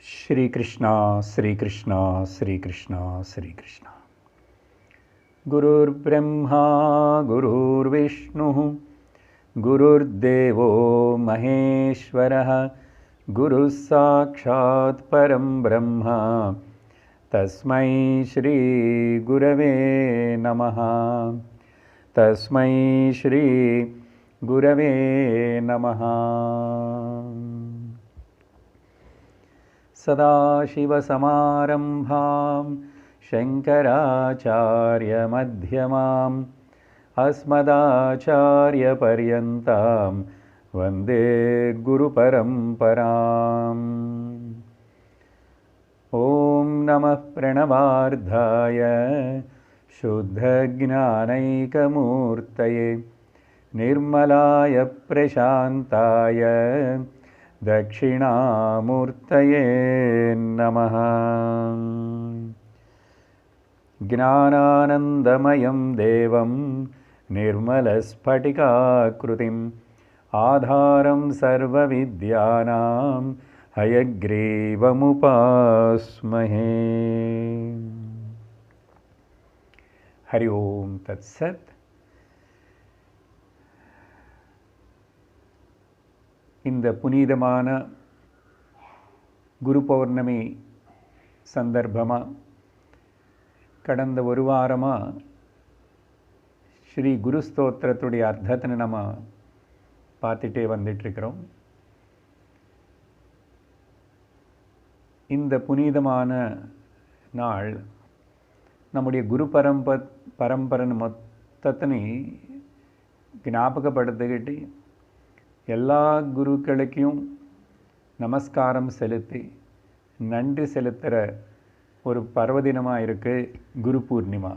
श्री कृष्णा श्री कृष्णा श्री कृष्णा श्री कृष्णा। गुरुर्ब्रह्मा गुरुर्विष्णुः गुरुर्देवो महेश्वरः गुरुः साक्षात् परं ब्रह्म तस्मै श्री गुरवे नमः। तस्मै श्री गुरवे नमः। सदाशिवसमारम्भां शङ्कराचार्यमध्यमाम् अस्मदाचार्यपर्यन्तां वन्दे गुरुपरम्पराम्। ॐ नमः प्रणवार्धाय शुद्धज्ञानैकमूर्तये निर्मलाय प्रशान्ताय दक्षिणामूर्तये नमः। ज्ञानानन्दमयं देवं निर्मलस्फटिकाकृतिम् आधारं सर्वविद्यानां हयग्रीवमुपास्महे। हरि ओम तत्सत्। இந்த புனிதமான குரு பௌர்ணமி சந்தர்ப்பமாக கடந்த ஒரு வாரமாக ஸ்ரீ குரு ஸ்தோத்திரத்துடைய அர்த்தத்தை நம்ம பார்த்துட்டே வந்துட்டுருக்கிறோம். இந்த புனிதமான நாள் நம்முடைய குரு பரம்பரை மொத்தத்தினை ஞாபகப்படுத்திக்கிட்டு எல்லா குருக்களுக்கும் நமஸ்காரம் செலுத்தி நன்றி செலுத்துகிற ஒரு பர்வதினமாக இருக்குது குரு பூர்ணிமா.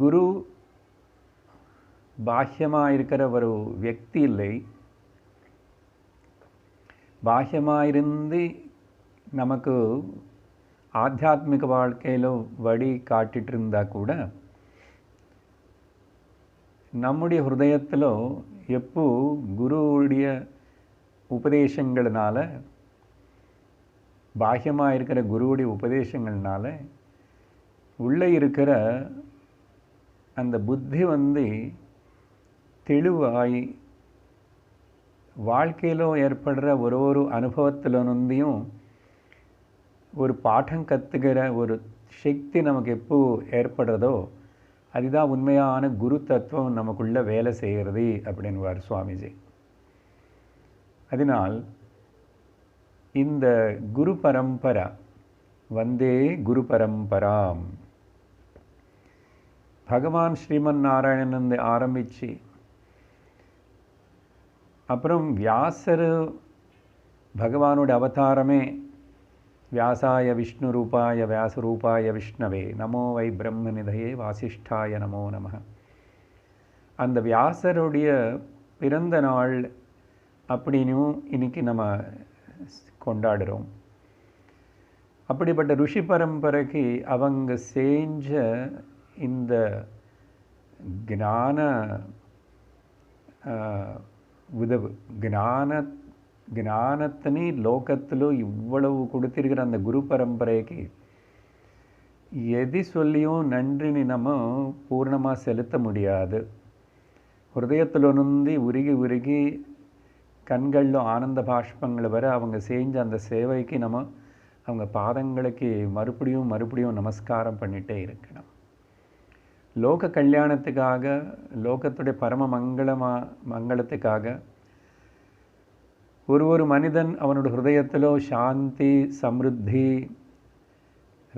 குரு பாஹ்யமாக இருக்கிற ஒரு வியக்தி இல்லை. பாஹ்யமாக இருந்து நமக்கு ஆத்தியாத்மிக வாழ்க்கையில் வழி காட்டிட்டு இருந்தால் கூட நம்முடைய ஹிருதயத்தில் எப்போ குருவுடைய உபதேசங்கள்னால பாஹ்யமாக இருக்கிற குருவுடைய உபதேசங்கள்னால உள்ளே இருக்கிற அந்த புத்தி தெளிவாகி வாழ்க்கையில் ஏற்படுற ஒரு அனுபவத்திலிருந்தையும் ஒரு பாடம் கற்றுக்கிற ஒரு சக்தி நமக்கு எப்போ ஏற்படுறதோ அதுதான் உண்மையான குரு தத்துவம் நமக்குள்ளே வேலை செய்கிறது அப்படின்வார் சுவாமிஜி. அதனால் இந்த குரு பரம்பரா வந்தே குரு பரம்பராம் பகவான் ஸ்ரீமன் நாராயணன் ஆரம்பித்து அப்புறம் வியாசர் பகவானோட அவதாரமே व्यासाय विष्णुरूपाय व्यासरूपाय विष्णवे नमो वै ब्रह्मनिधये वासिष्ठाय नमो नमः. அந்த வியாசருடைய பிறந்த நாள் அப்படின்னும் இன்னைக்கு நம்ம கொண்டாடுறோம். அப்படிப்பட்ட ருஷி பரம்பரைக்கு அவங்க செஞ்ச இந்த உதவு ஞானத்தினி லோகத்தில் இவ்வளவு கொடுத்திருக்கிற அந்த குரு பரம்பரைக்கு எது சொல்லியும் நன்றினி நம்ம பூர்ணமாக செலுத்த முடியாது. ஹிருதயத்திலிருந்து உருகி உருகி கண்களில் ஆனந்த பாஷ்பங்கள் வர அவங்க செஞ்ச அந்த சேவைக்கு நம்ம அவங்க பாதங்களுக்கு மறுபடியும் நமஸ்காரம் பண்ணிகிட்டே இருக்கணும். லோக கல்யாணத்துக்காக லோகத்துடைய பரம மங்களத்துக்காக ஒரு மனிதன் அவனோட ஹிருதயத்திலோ சாந்தி சம்ருத்தி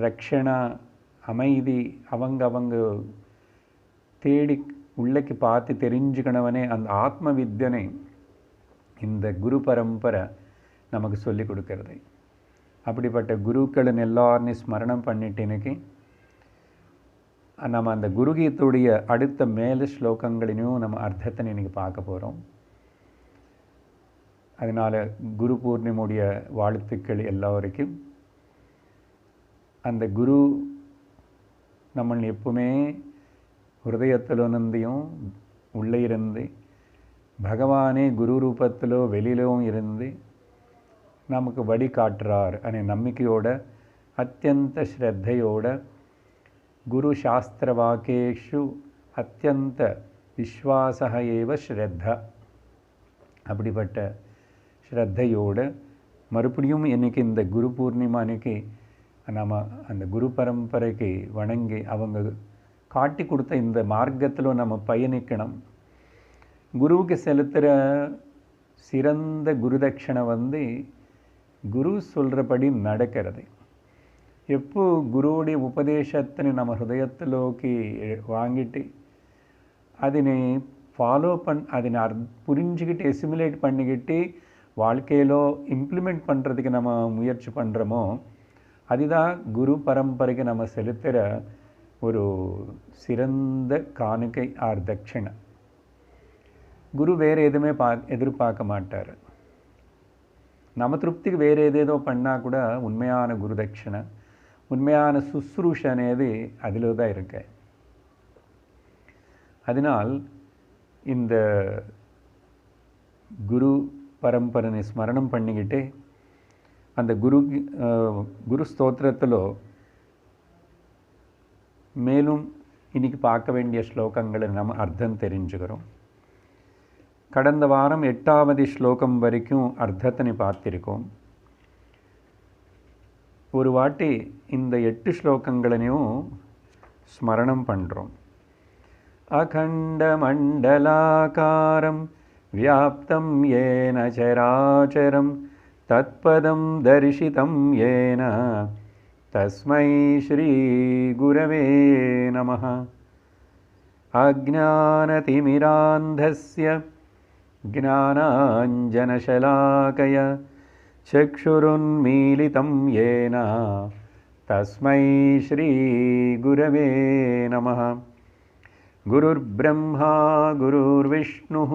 ரக்ஷணா அமைதி அவங்க தேடி உள்ளக்கு பார்த்து தெரிஞ்சுக்கணவனே அந்த ஆத்ம வித்யனை இந்த குரு பரம்பரை நமக்கு சொல்லி கொடுக்கறது. அப்படிப்பட்ட குருக்களின் எல்லாரையும் ஸ்மரணம் பண்ணிட்டு இன்னைக்கு நம்ம அந்த குருகீத்துடைய அடுத்த மேல ஸ்லோகங்களையும் நம்ம அர்த்தத்தை இன்னைக்கு பார்க்க போகிறோம். அதனால் குரு பூர்ணிமுடைய வாழ்த்துக்கள் எல்லோருக்கும். அந்த குரு நம்ம எப்பவுமே ஹிருதயத்திலிருந்தையும் உள்ளே இருந்து பகவானே குரு ரூபத்திலோ வெளியிலும் இருந்து நமக்கு வழி காட்டுறார் அనే நம்பிக்கையோட அத்தியந்த ஸ்ரத்தையோட குரு சாஸ்திர வாக்கேஷு அத்தியந்த விஸ்வாச ஏவ ஸ்ரத்தா அப்படிப்பட்ட ஸ்ரத்தையோட மறுபடியும் இன்றைக்கி இந்த குரு பூர்ணிமா அன்னைக்கு நம்ம அந்த குரு பரம்பரைக்கு வணங்கி அவங்க காட்டி கொடுத்த இந்த மார்க்கத்தில் நம்ம பயணிக்கணும். குருவுக்கு செலுத்துகிற சிறந்த குருதட்சணை வந்து குரு சொல்கிறபடி நடக்கிறது. எப்போ குருவுடைய உபதேசத்தினை நம்ம ஹிருதயத்திலோக்கி வாங்கிட்டு அதனை ஃபாலோ அதனை புரிஞ்சுக்கிட்டு எசிமுலேட் பண்ணிக்கிட்டு வாழ்க்கையிலோ இம்ப்ளிமெண்ட் பண்ணுறதுக்கு நம்ம முயற்சி பண்ணுறோமோ அதுதான் குரு பரம்பரைக்கு நம்ம செலுத்துகிற ஒரு சிறந்த காணிக்கை ஆர் தட்சிணை. குரு வேறு எதுவுமே எதிர்பார்க்க மாட்டார். நம்ம திருப்திக்கு வேறு ஏதேதோ பண்ணால் கூட உண்மையான குரு தட்சிணை உண்மையான சுஸ்ரூஷ అనేది அதில் தான் இருக்கு. அதனால் இந்த குரு பரம்பரை ஸ்மரணம் பண்ணிக்கிட்டு அந்த குரு ஸ்தோத்திரத்தில் மேலும் இன்னைக்கு பார்க்க வேண்டிய ஸ்லோகங்களை நம்ம அர்த்தம் தெரிஞ்சுக்கிறோம். கடந்த வாரம் 8வது ஸ்லோகம் வரைக்கும் அர்த்தத்தினை பார்த்திருக்கோம். ஒரு வாட்டி இந்த 8 ஸ்லோகங்களையும் ஸ்மரணம் பண்ணுறோம். அகண்ட மண்டலாகாரம் வியாப்தம் ஏன சராச்சரம் தத்பதம் தரிசிதம் ஏன தஸ்மை ஸ்ரீ குரவே நமः. அஜ்ஞானதிமிராந்தஸ்ய ஞானாஞ்சனசலாகய சக்ஷுருன்மீலிதம் ஏன தஸ்மை ஸ்ரீ குரவே நமः. குருர்ப்ரம்மா குருர்விஷ்ணுः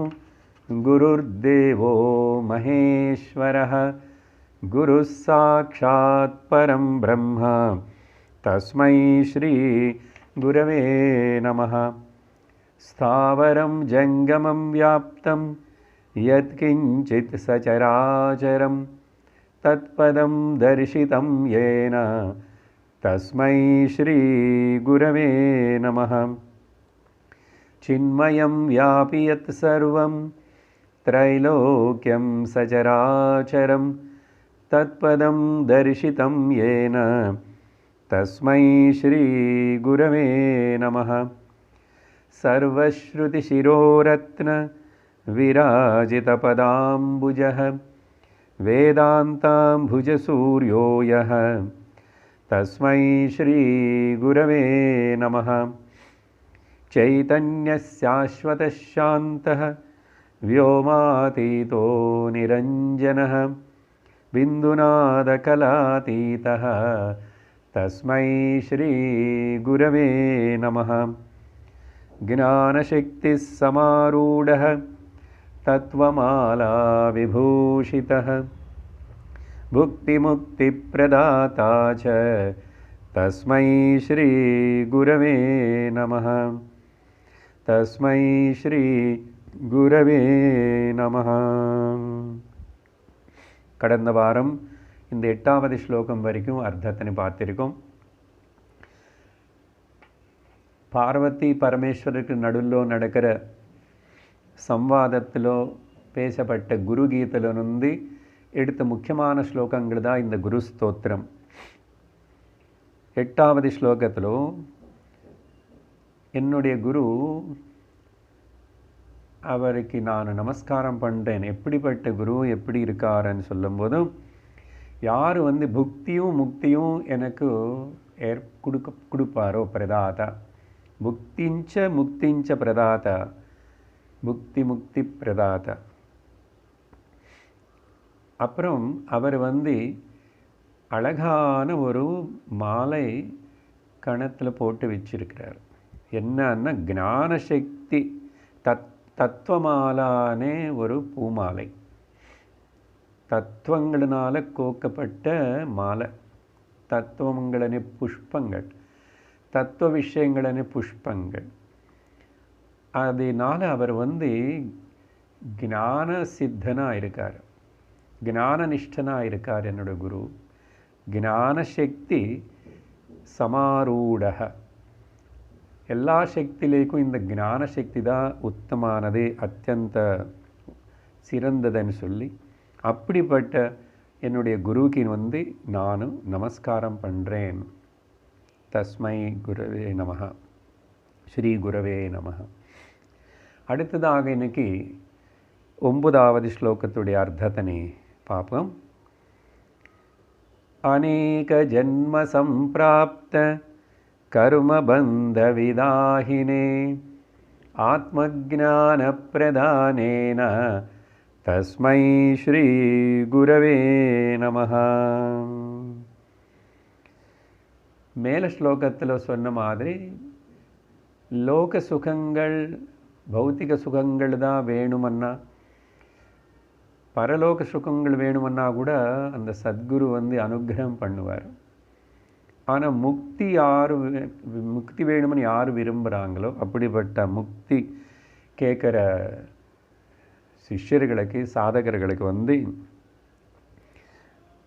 குருர்தேவோ மகேஸ்வரः குருः சாக்ஷாத் பரம் பிரம்ம தஸ்மை ஸ்ரீ குரவே நமः. ஸ்தாவரம் ஜங்கமம் வியாப்தம் யத்கிஞ்சித் சசராச்சரம் தத்பதம் தரிசிதம் ஏன தஸ்மை ஸ்ரீ குரவே நமः. சின்மயம் வியாபி யத் சர்வம் த்ரைலோக்யம் சசராச்சரம் தத்பதம் தரிசிதம் ஏன தஸ்மை ஸ்ரீ குரவே நமः. சர்வஸ்ருதிசிரோரத்ன விராஜிதபதாம்புஜः வேதாந்தாம்புஜசூர்யோ யः தஸ்மை ஸ்ரீ குரவே நமः. சைதன்யஸ்யாஸ்வதசாந்தः व्योमातीतो निरञ्जनः बिन्दुनादकलातीतः तस्मै श्री गुरवे नमः. ज्ञानशक्तिः समारूढः तत्त्वमाला विभूषितः भुक्तिमुक्तिप्रदाता च तस्मै श्री गुरवे नमः. तस्मै श्री குரவே நமः. கடந்த வாரம் இந்த 8வது ஸ்லோகம் வரைக்கும் அர்த்தத்தினை பார்த்திருக்கோம். பார்வதி பரமேஸ்வருக்கு நடுவில் நடக்கிற சம்வாதத்திலோ பேசப்பட்ட குரு கீதையிலிருந்து எடுத்த முக்கியமான ஸ்லோகங்கள் தான் இந்த குரு ஸ்தோத்திரம். 8வது ஸ்லோகத்திலோ என்னுடைய குரு அவருக்கு நான் நமஸ்காரம் பண்ணுறேன், எப்படிப்பட்ட குரு எப்படி இருக்காருன்னு சொல்லும்போதும் யார் புக்தியும் முக்தியும் எனக்கு கொடுப்பாரோ பிரதாதா புக்திஞ்ச முக்திஞ்ச பிரதாதா புக்தி முக்தி பிரதாதா. அப்புறம் அவர் அழகான ஒரு மாலை கணத்தில் போட்டு வச்சிருக்கிறார். என்னன்னா ஞானசக்தி தத்துவமாலானே ஒரு பூமாலை, தத்துவங்களினால் கோக்கப்பட்ட மாலை, தத்துவங்களே புஷ்பங்கள், தத்துவ விஷயங்களே புஷ்பங்கள். அதனால் அவர் ஞான சித்தனாக இருக்கார், ஞான நிஷ்டனாக இருக்கார் என்னோட குரு. ஞான சக்தி சமாரூடக, எல்லா சக்திலேக்கும் இந்த ஞான சக்தி தான் உத்தமானது, அத்தியந்த சிறந்ததுன்னு சொல்லி அப்படிப்பட்ட என்னுடைய குருவுக்கு வந்து நானும் நமஸ்காரம் பண்ணுறேன். தஸ்மை குரவே நமஹ, ஸ்ரீ குரவே நமஹ. அடுத்ததாக இன்னைக்கு 9வது ஸ்லோகத்துடைய அர்த்தத்தினை பார்ப்போம். அநேக ஜன்ம சம்பிராப்த கர்மபந்த விதாஹினே ஆத்மஜ்ஞான பிரதானேன தஸ்மை ஸ்ரீ குரவே நமஹ. மேல ஸ்லோகத்தில் சொன்ன மாதிரி லோக சுகங்கள், பௌத்திக சுகங்கள் தான் வேணுமன்னா, பரலோக சுகங்கள் வேணுமன்னா கூட அந்த சத்குரு வந்து அனுகிரகம் பண்ணுவார். ஆனால் முக்தி வேணும்னு யார் விரும்புகிறாங்களோ அப்படிப்பட்ட முக்தி கேட்குற சிஷ்யர்களுக்கு, சாதகர்களுக்கு வந்து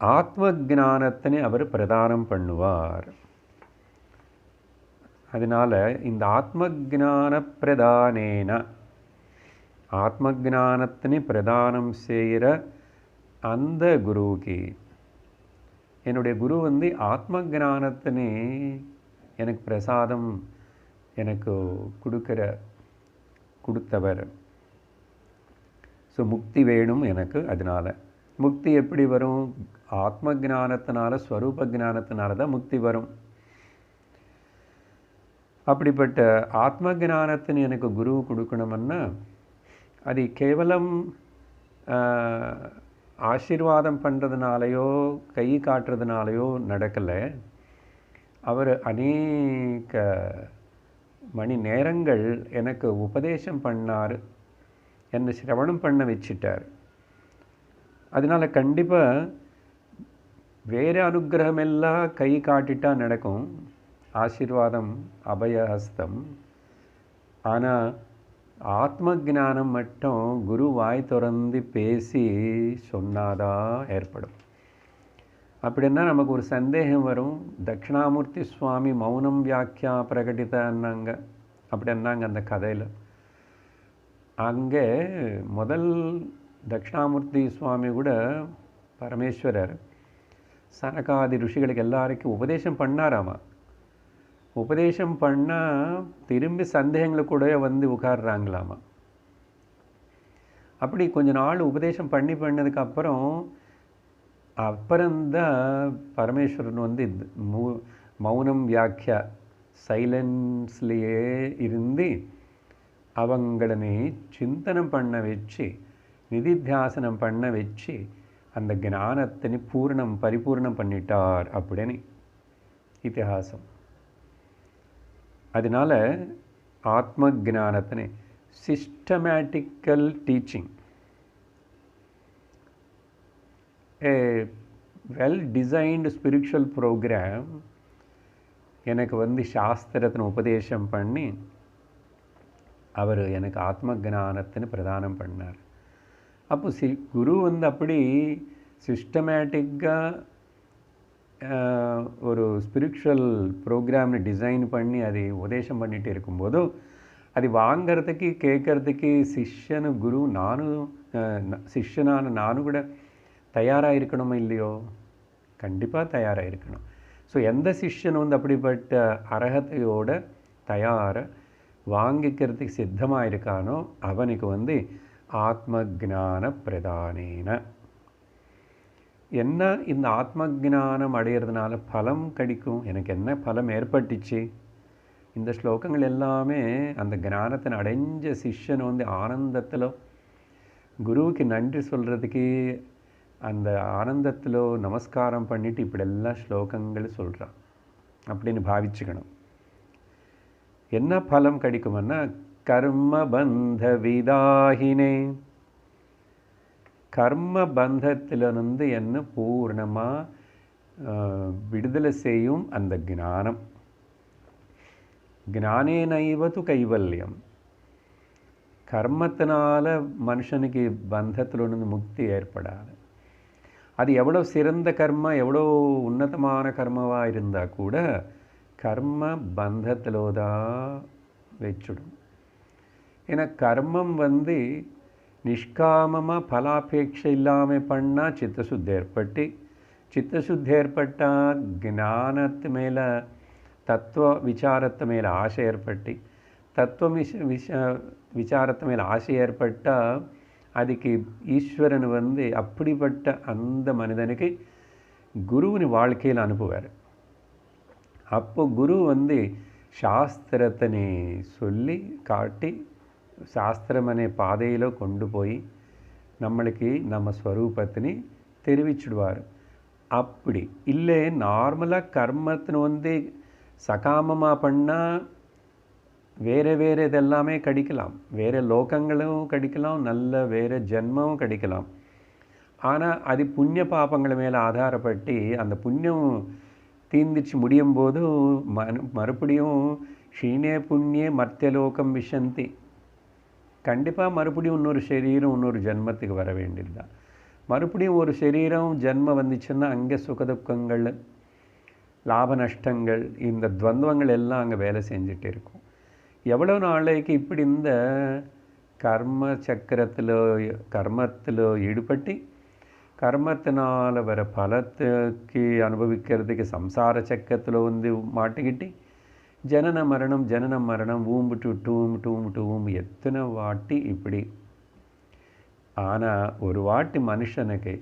ஆத்ம ஞானத்தினை அவர் பிரதானம் பண்ணுவார். அதனால் இந்த ஆத்ம ஞான பிரதானேன, ஆத்ம ஞானத்தினை பிரதானம் செய்கிற அந்த குருவுக்கு, என்னுடைய குரு வந்து ஆத்ம ஞானத்தினை எனக்கு பிரசாதம் எனக்கு கொடுத்தவர். ஸோ முக்தி வேணும் எனக்கு. அதனால் முக்தி எப்படி வரும்? ஆத்ம ஞானத்தினால, ஸ்வரூப ஞானத்தினால தான் முக்தி வரும். அப்படிப்பட்ட ஆத்ம ஞானத்தினை எனக்கு குரு கொடுக்கணும்னா அது கேவலம் ஆசீர்வாதம் பண்ணுறதுனாலையோ கை காட்டுறதுனாலையோ நடக்கலை. அவர் அநேக மணி நேரங்கள் எனக்கு உபதேசம் பண்ணார், என்னை சிரவணம் பண்ண வச்சிட்டார். அதனால் கண்டிப்பாக வேறு அனுகிரகமெல்லாம் கை காட்டிட்டா நடக்கும், ஆசீர்வாதம் அபயஹஸ்தம். ஆனால் ஆத்ம ஞானம் மட்டும் குரு வாய் திறந்து பேசி சொன்னாதான் ஏற்படும். அப்படின்னா நமக்கு ஒரு சந்தேகம் வரும். தட்சிணாமூர்த்தி சுவாமி மௌனம் வியாக்கியா பிரகடித்தாங்க அப்படின்னாங்க அந்த கதையில். அங்கே முதல் தட்சிணாமூர்த்தி சுவாமி கூட பரமேஸ்வரர் சனகாதி ருஷிகளுக்கு எல்லாருக்கும் உபதேசம் பண்ணாராமா. உபதேசம் பண்ணால் திரும்பி சந்தேகங்களை கூட வந்து உட்கார்றாங்களாமா. அப்படி கொஞ்ச நாள் உபதேசம் பண்ணதுக்கப்புறம் அப்புறம்தான் பரமேஸ்வரன் வந்து மௌனம் வியாக்கியா சைலன்ஸ்லேயே இருந்து அவங்களனை சிந்தனம் பண்ண வச்சு, நிதித்தியாசனம் பண்ண வச்சு அந்த ஞானத்தினை பரிபூர்ணம் பண்ணிட்டார் அப்படின்னு இதிகாசம். அதனால் ஆத்ம ஞானத்தினை சிஸ்டமேட்டிக்கல் டீச்சிங், ஏ வெல் டிசைன்டு ஸ்பிரிச்சுவல் ப்ரோக்ராம் எனக்கு வந்து சாஸ்திரத்தின் உபதேசம் பண்ணி அவர் எனக்கு ஆத்ம ஞானத்தினை பிரதானம் பண்ணார். அப்போ குரு வந்து அப்படி சிஸ்டமேட்டிக்காக ஒரு ஸ்பிரிச்சுவல் ப்ரோக்ராம்னு டிசைன் பண்ணி அதை உபதேசம் பண்ணிகிட்டு இருக்கும்போது அது வாங்கிறதுக்கு கேட்கறதுக்கு சிஷ்யனான நானும் கூட தயாராக இருக்கணுமா இல்லையோ? கண்டிப்பாக தயாராக இருக்கணும். ஸோ எந்த சிஷ்யன் வந்து அப்படிப்பட்ட அர்ஹத்தையோட தயாரை வாங்கிக்கிறதுக்கு சித்தமாக இருக்கானோ அவனுக்கு வந்து ஆத்ம ஞான பிரதானேன. என்ன இந்த ஆத்ம ஞானம் அடையிறதுனால பலம் கிடைக்கும், எனக்கு என்ன பலம் ஏற்பட்டுச்சு? இந்த ஸ்லோகங்கள் எல்லாமே அந்த ஞானத்தின் அடைஞ்ச சிஷ்யன் வந்து ஆனந்தத்தில் குருவுக்கு நன்றி சொல்கிறதுக்கு அந்த ஆனந்தத்தில் நமஸ்காரம் பண்ணிவிட்டு இப்படியெல்லாம் ஸ்லோகங்கள் சொல்கிறான் அப்படின்னு பாவிச்சுக்கணும். என்ன பலம் கிடைக்கும்னா கர்மபந்த விதாஹினே, கர்ம பந்தத்திலிருந்து என்ன பூர்ணமாக விடுதலை செய்யும் அந்த ஞானம். ஞானேனைவது கைவல்யம், கர்மத்தினால மனுஷனுக்கு பந்தத்திலிருந்து முக்தி ஏற்படாது. அது எவ்வளோ சிறந்த கர்மா, எவ்வளோ உன்னதமான கர்மாவாக இருந்தால் கூட கர்ம பந்தத்தில் தான் வச்சுடும். ஏன்னா கர்மம் நிஷ்காமமாக பலாபேட்சை இல்லாமல் பண்ணால் சித்தசுத்தி ஏற்பட்டு, சித்தசுத்தி ஏற்பட்டால் ஞானத்து மேலே தத்துவ விசாரத்து மேலே ஆசை ஏற்பட்டு, தத்துவ விசாரத்து மேலே ஆசை ஏற்பட்டால் அதுக்கு ஈஸ்வரன் அப்படிப்பட்ட அந்த மனிதனுக்கு குருவின் வாழ்க்கையில் அனுப்புவார். அப்போ குரு சாஸ்திரத்தினை சொல்லி காட்டி சாஸ்திரமனை பாதையில் கொண்டு போய் நம்மளுக்கு நம்ம ஸ்வரூபத்தினை தெரிவிச்சுடுவார். அப்படி இல்லை நார்மலாக கர்மத்தினை சகாமமாக பண்ணால் வேறு இதெல்லாமே கிடைக்கலாம், வேறு லோகங்களும் கிடைக்கலாம், நல்ல வேறு ஜென்மமும் கிடைக்கலாம். ஆனால் அது புண்ணிய பாபங்கள் மேலே ஆதாரப்பட்டு அந்த புண்ணியம் தீர்ந்துச்சு முடியும் போது மறுபடியும் க்ஷீணே புண்ணியே மர்த்தியலோகம் விஷந்தி. கண்டிப்பாக மறுபடியும் இன்னொரு சரீரம் இன்னொரு ஜென்மத்துக்கு வர வேண்டியது தான். மறுபடியும் ஒரு சரீரம் ஜென்மம் வந்துச்சுன்னா அங்கே சுகதுக்கங்கள், லாப நஷ்டங்கள், இந்த துவந்தங்கள் எல்லாம் அங்கே வேலை செஞ்சுட்டு இருக்கும். எவ்வளோ நாளைக்கு இப்படி இந்த கர்ம கர்மத்தில் ஈடுபட்டு கர்மத்தினால் வர பலத்துக்கு அனுபவிக்கிறதுக்கு சம்சார சக்கரத்தில் மாட்டிக்கிட்டு ஜனன மரணம் ஊம்பு டு ஊம்பு எத்தனை வாட்டி இப்படி. ஆனால் ஒரு வாட்டி மனுஷனுக்கு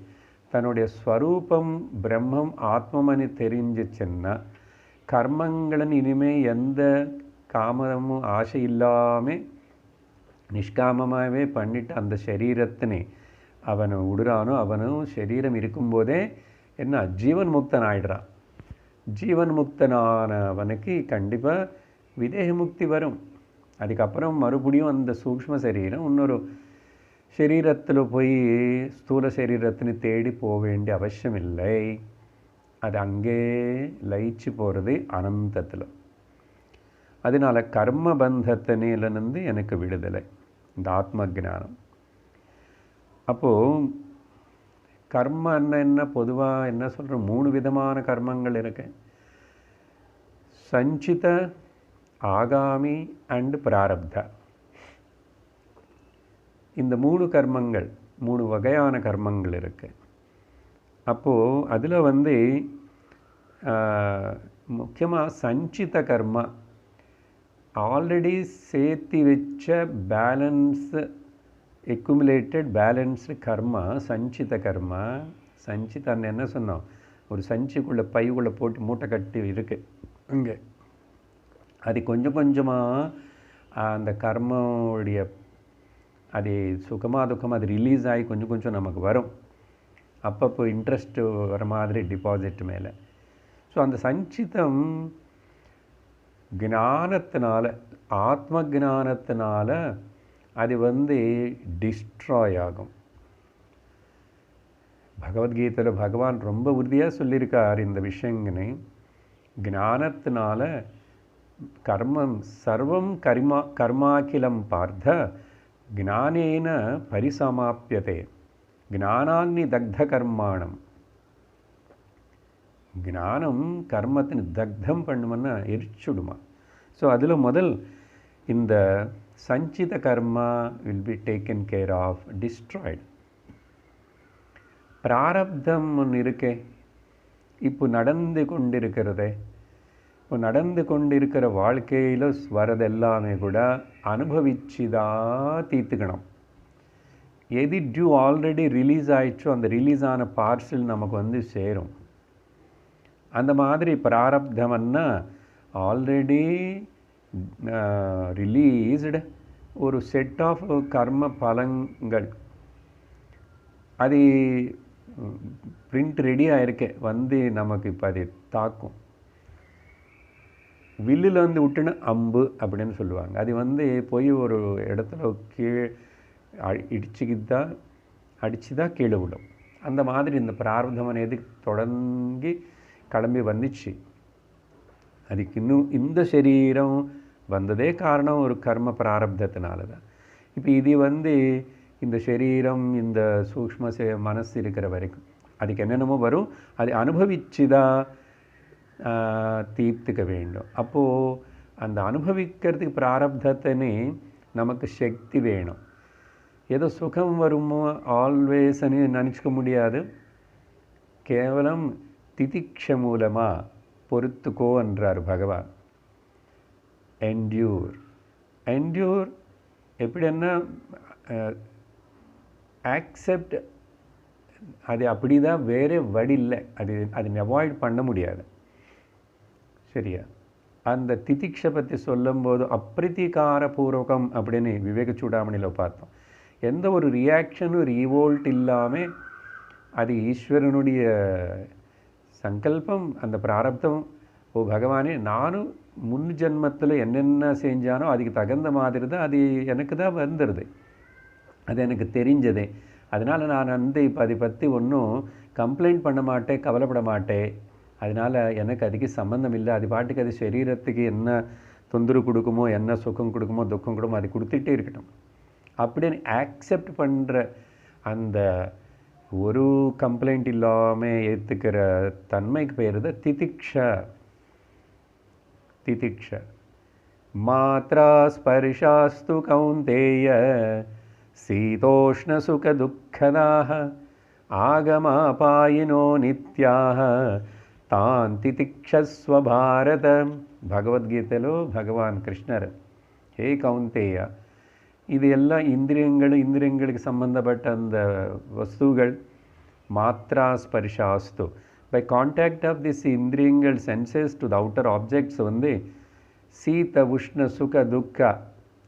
தன்னுடைய ஸ்வரூபம் பிரம்மம் ஆத்மமனி தெரிஞ்சிச்சுன்னா கர்மங்களின் இனிமேல் எந்த காமமும் ஆசை இல்லாமல் நிஷ்காமமாகவே பண்ணிட்டு அந்த சரீரத்தினை அவனை விடுறானோ அவனும் சரீரம் இருக்கும்போதே என்ன ஜீவன் முக்தன் ஆயிடுறான். ஜீவன் முக்தனானவனுக்கு கண்டிப்பாக விதேக முக்தி வரும். அதுக்கப்புறம் மறுபடியும் அந்த சூக்ஷ்ம சரீரம் இன்னொரு சரீரத்தில் போய் ஸ்தூல சரீரத்தினை தேடி போக வேண்டிய அவசியம் இல்லை. அது அங்கே லயிச்சு போகிறது அனந்தத்தில். அதனால் கர்ம பந்தத்தினிலிருந்து எனக்கு விடுதலை, இந்த ஆத்ம ஜானம். அப்போது கர்ம என்ன பொதுவாக என்ன சொல்கிறோம், 3 விதமான கர்மங்கள் இருக்கு. சஞ்சித, ஆகாமி அண்ட் பிராரப்த. இந்த 3 கர்மங்கள், 3 வகையான கர்மங்கள் இருக்குது. அப்போது அதில் முக்கியமாக சஞ்சித கர்மா ஆல்ரெடி சேர்த்து வச்ச பேலன்ஸ் எக்குமுலேட்டட் பேலன்ஸ்டு கர்மா சஞ்சித கர்மா. சஞ்சிதன்னு என்ன சொன்னோம், ஒரு சஞ்சிக்குள்ளே பைக்குள்ளே போட்டு மூட்டை கட்டி இருக்குது இங்கே. அது கொஞ்சம் கொஞ்சமாக அந்த கர்மாவுடைய அது சுகமாக துக்கமாக அது ரிலீஸ் ஆகி கொஞ்சம் கொஞ்சம் நமக்கு வரும். அப்பப்போ இன்ட்ரெஸ்ட்டு வர மாதிரி டிபாசிட் மேலே. ஸோ அந்த சஞ்சிதம் ஞானத்தினால, ஆத்ம ஞானத்தினால அது டிஸ்ட்ராய் ஆகும். பகவத்கீதையில் பகவான் ரொம்ப உறுதியாக சொல்லியிருக்கார் இந்த விஷயங்கனை. ஞானத்தினால கர்மம் சர்வம் கர்மாக்கிலம் பார்த்த ஞானேன பரிசமாப்பியதே ஞானான்னி தக்த கர்மாணம். ஞானம் கர்மத்தின் தக்தம் பண்ணுமன்னா எரிச்சுடுமா. ஸோ அதில் முதல் இந்த சஞ்சித கர்மா will be taken care of, destroyed. பிராரப்தம் ஒன்று இருக்கே, இப்போ நடந்து கொண்டிருக்கிறதே, இப்போ நடந்து கொண்டிருக்கிற வாழ்க்கையில் வரதெல்லாமே கூட அனுபவிச்சு தான் தீர்த்துக்கணும். எது டியூ ஆல்ரெடி ரிலீஸ் ஆயிடுச்சோ அந்த ரிலீஸ் ஆன பார்சல் நமக்கு சேரும். அந்த மாதிரி பிராரப்தம்னா ஆல்ரெடி ரிலீஸ்டு ஒரு செட் ஆஃப் கர்ம பலங்கள். அது பிரிண்ட் ரெடியாக இருக்கே நமக்கு இப்போ அது தாக்கும். வில்லில் விட்டுன்னு அம்பு அப்படின்னு சொல்லுவாங்க. அது போய் ஒரு இடத்துல கீழே அடிச்சு தான் கீழே விடும். அந்த மாதிரி இந்த பிராரப்தம் అనేది தொடங்கி கிளம்பி வந்துச்சு. அதுக்கு இன்னும் இந்த சரீரம் வந்ததே காரணம் ஒரு கர்ம பிராரப்தத்தினால தான். இப்போ இது வந்து இந்த சரீரம் இந்த சூக்ஷ்ம மனசு இருக்கிற வரைக்கும் அதுக்கு என்னென்னமோ வரும், அதை அனுபவிச்சு தான் தீர்த்துக்க வேண்டும். அப்போது அந்த அனுபவிக்கிறதுக்கு பிராரப்தத்தினே நமக்கு சக்தி வேணும். ஏதோ சுகம் வருமோ ஆல்வேஸ்ன்னு நினச்சிக்க முடியாது. கேவலம் திதிக்ஷ மூலமாக பொறுத்துக்கோ என்றார் பகவான். என்டியூர் எப்படின்னா ஆக்செப்ட், அது அப்படி தான், வேறு வழி இல்லை. அது அவாய்ட் பண்ண முடியாது. சரியா? அந்த திதிக்ஷை பற்றி சொல்லும்போது அப்பிரீதிகாரபூர்வகம் அப்படின்னு விவேக சூடாமணியில் பார்த்தோம். எந்த ஒரு ரியாக்ஷனும் ரீவோல்ட் இல்லாமல் அது ஈஸ்வரனுடைய சங்கல்பம், அந்த பிராரப்தம். ஓ பகவானே, நானும் முன் ஜென்மத்தில் என்னென்ன செஞ்சானோ அதுக்கு தகுந்த மாதிரி தான் அது எனக்கு தான் வந்துடுது, அது எனக்கு தெரிஞ்சதே. அதனால் நான் வந்து இப்போ அதை பற்றி ஒன்றும் கம்ப்ளைண்ட் பண்ண மாட்டேன், கவலைப்பட மாட்டேன். அதனால் எனக்கு அதுக்கு சம்மந்தம் இல்லை. அது பாட்டுக்கு அது சரீரத்துக்கு என்ன தொந்தரவு கொடுக்குமோ, என்ன சுகம் கொடுக்குமோ துக்கம் கொடுக்குமோ அது கொடுத்துட்டே இருக்கட்டும் அப்படின்னு ஆக்செப்ட் பண்ணுற அந்த ஒரு கம்ப்ளைண்ட் இல்லாமல் ஏற்றுக்கிற தன்மைக்கு பேர் தான் திதிக்ஷா. மாத்ரா ஸ்பர்ஷாஸ்து கௌந்தேய சீதோஷ்ண சுக துக்கதாக ஆகமாபாயினோ நித்யாக தான் திதிக்ஷஸ்வ பாரத. பகவத்கீதையிலோ பகவான் கிருஷ்ணர், ஹே கௌந்தேயா, இது எல்லாம் இந்திரியங்களுக்கு சம்பந்தப்பட்ட அந்த வஸ்துகள். மாத்ரா ஸ்பர்ஷாஸ்து, பை கான்டாக்ட் ஆஃப் திஸ் இந்திரியங்கள் senses to the outer objects வந்து சீத உஷ்ண சுக துக்கா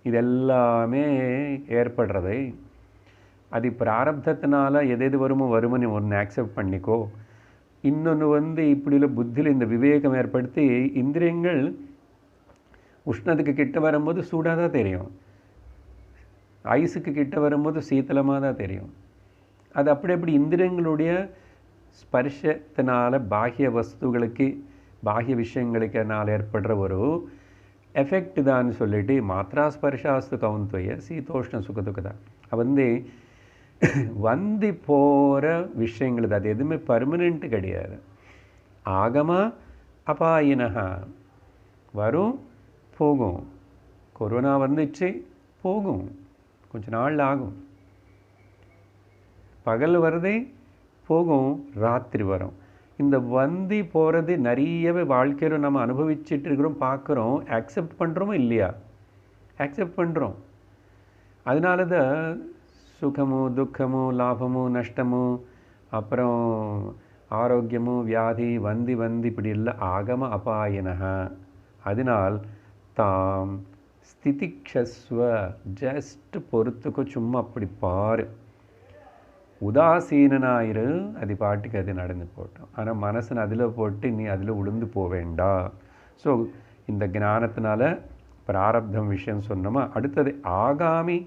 இதெல்லாமே ஏற்படுறது. அது பிராரப்தத்தினால எது வருமோன்னு ஒன்று ஆக்செப்ட் பண்ணிக்கோ. இன்னொன்று வந்து இப்படில புத்தியில் இந்த விவேகம் ஏற்படுத்தி இந்திரியங்கள் உஷ்ணத்துக்கு கிட்ட வரும்போது சூடாக தான் தெரியும், ஐஸுக்கு கிட்ட வரும்போது சீத்தளமாக தான் தெரியும். அது அப்படி இந்திரியங்களுடைய ஸ்பர்ஷத்தினால பாஹ்ய வஸ்துகளுக்கு பாஹ்ய விஷயங்களுக்குனால ஏற்படுற ஒரு எஃபெக்ட் தான் சொல்லிட்டு மாத்ரா ஸ்பர்ஷாஸ்து கௌந்தேய சீதோஷ்ண சுகதுக்கதான் வந்து வந்து போகிற விஷயங்கள். அது எதுவுமே பர்மனெண்ட்டு கிடையாது. ஆகமா அபாயினஹா, வரும் போகும். கொரோனா வந்துச்சு போகும், கொஞ்ச நாள் ஆகும். பகல் வருது போகும், ராத்திரி வரும். இந்த வந்து போகிறது நிறையவே வாழ்க்கையில் நம்ம அனுபவிச்சுட்டு இருக்கிறோம், பார்க்குறோம். ஆக்செப்ட் பண்ணுறோமோ இல்லையா? ஆக்செப்ட் பண்ணுறோம். அதனால தான் சுகமோ துக்கமோ லாபமோ நஷ்டமோ அப்புறம் ஆரோக்கியமோ வியாதி வந்து இப்படி இல்லை ஆகம அபாயினஹா. அதனால் தாம் ஸ்திதிக்ஷஸ்வ, ஜஸ்ட் பொறுத்துக்கோ, சும்மா அப்படி பாரு. உதாசீனாயிரு, அது பாட்டுக்கு அது நடந்து போட்டோம். ஆனால் மனசனை அதில் போட்டு நீ அதில் உளுந்து போக வேண்டாம். ஸோ இந்த ஞானத்தினால பிராரப்தம் விஷயம் சொன்னோமா. அடுத்தது ஆகாமி.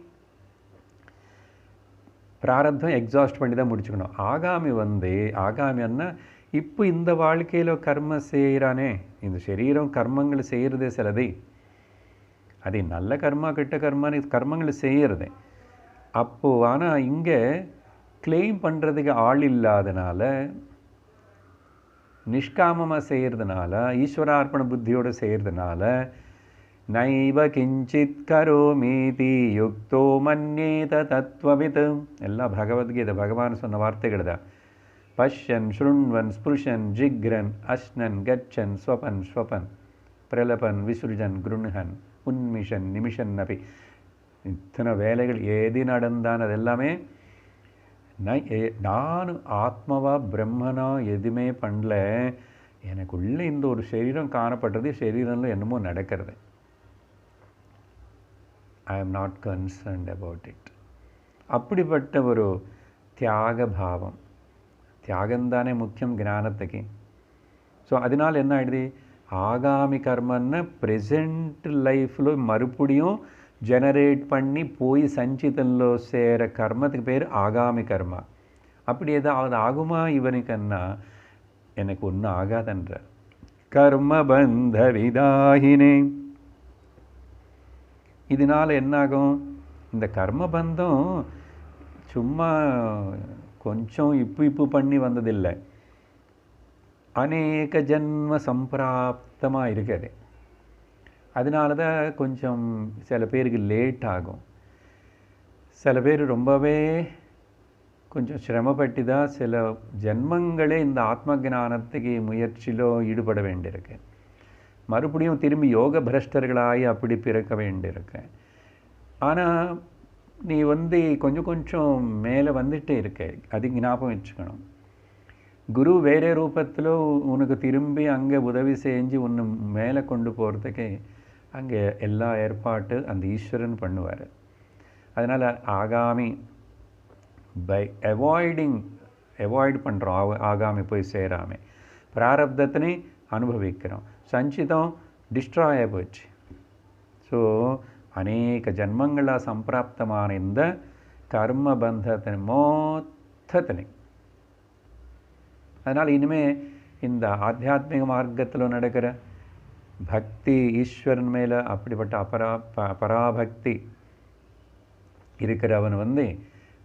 பிராரப்தம் எக்ஸாஸ்ட் பண்ணி தான் முடிச்சுக்கணும். ஆகாமி வந்து ஆகாமின்னா இப்போ இந்த வாழ்க்கையில் கர்ம செய்கிறானே, இந்த சரீரம் கர்மங்கள் செய்கிறதே சிலது. அது நல்ல கர்மா கெட்ட கர்மான்னு கர்மங்கள் செய்கிறது. அப்போது ஆனால் இங்கே கிளைம் பண்ணுறதுக்கு ஆள் இல்லாதனால, நிஷ்காமமாக செய்கிறதுனால, ஈஸ்வரார்ப்பண புத்தியோடு செய்கிறதுனால, நைவ கிஞ்சித் கரோமீதி யுக்தோ மன்யேத தத்துவவித். எல்லாம் பகவத்கீதை பகவான் சொன்ன வார்த்தைகள் தான். பஷ்யன் ஸ்ருண்வன் ஸ்புருஷன் ஜிக்ரன் அஷ்ணன் கச்சன் ஸ்வபன் ஸ்வபன் பிரலபன் விசுர்ஜன் குருண்ஹன் உன்மிஷன் நிமிஷன் நபி. இத்தனை வேலைகள் ஏதி நடந்தான் அது எல்லாமே நான் ஆத்மாவா பிரம்மனா எதுவுமே பண்ணல, எனக்குள்ளே இந்த ஒரு சரீரம் காணப்படுறது, சரீரம்ல என்னமோ நடக்கிறது. I am not concerned about it. அப்படிப்பட்ட ஒரு தியாக பாவம், தியாகந்தானே முக்கியம் ஞானத்துக்கு. ஸோ அதனால் என்ன ஆகிடுது, ஆகாமி கர்மன்னு ப்ரெசென்ட் லைஃப்பில் மறுபடியும் ஜெனரேட் பண்ணி போய் சஞ்சிதனில் சேர கர்மத்துக்கு பேர் ஆகாமி கர்மா. அப்படி ஏதாவது ஆகுமா இவனுக்குன்னா, எனக்கு ஒன்றும் ஆகாதன்ற. கர்மபந்த விதாகினே. இதனால் என்னாகும், இந்த கர்மபந்தம் சும்மா கொஞ்சம் இப்போ பண்ணி வந்ததில்லை, அநேக ஜென்ம சம்பிராப்தமாக இருக்குது. அதனால தான் கொஞ்சம் சில பேருக்கு லேட் ஆகும். சில பேர் ரொம்பவே கொஞ்சம் சிரமப்பட்டு தான் சில ஜென்மங்களே இந்த ஆத்ம ஞானத்துக்கு முயற்சியில் ஈடுபட வேண்டியிருக்கு. மறுபடியும் திரும்பி யோக பிரஷ்டர்களாகி அப்படி பிறக்க வேண்டியிருக்கு. ஆனால் நீ கொஞ்சம் கொஞ்சம் மேலே வந்துட்டே இருக்க, அது ஞாபகம் வச்சுக்கணும். குரு வேறு ரூபத்தில் உனக்கு திரும்பி அங்கே உதவி செஞ்சு உன்னை மேலே கொண்டு போகிறதுக்கு அங்கே எல்லா ஏற்பாட்டு அந்த ஈஸ்வரன் பண்ணுவார். அதனால் ஆகாமி பை அவாய்ட் பண்ணுறோம், ஆகாமி போய் சேராமல் பிராரப்தத்தினை அனுபவிக்கிறோம். சஞ்சிதம் டிஸ்ட்ராய் ஆகிப்போச்சு. ஸோ அநேக ஜன்மங்களாக சம்பிராப்தமான இந்த கர்மபந்தத்தின் மொத்தத்தினை, அதனால் இனிமேல் இந்த ஆத்தியாத்மிக மார்க்கத்தில் நடக்கிற பக்தி ஈஸ்வரன் மேலே அப்படிப்பட்ட பராபக்தி இருக்கிறவன்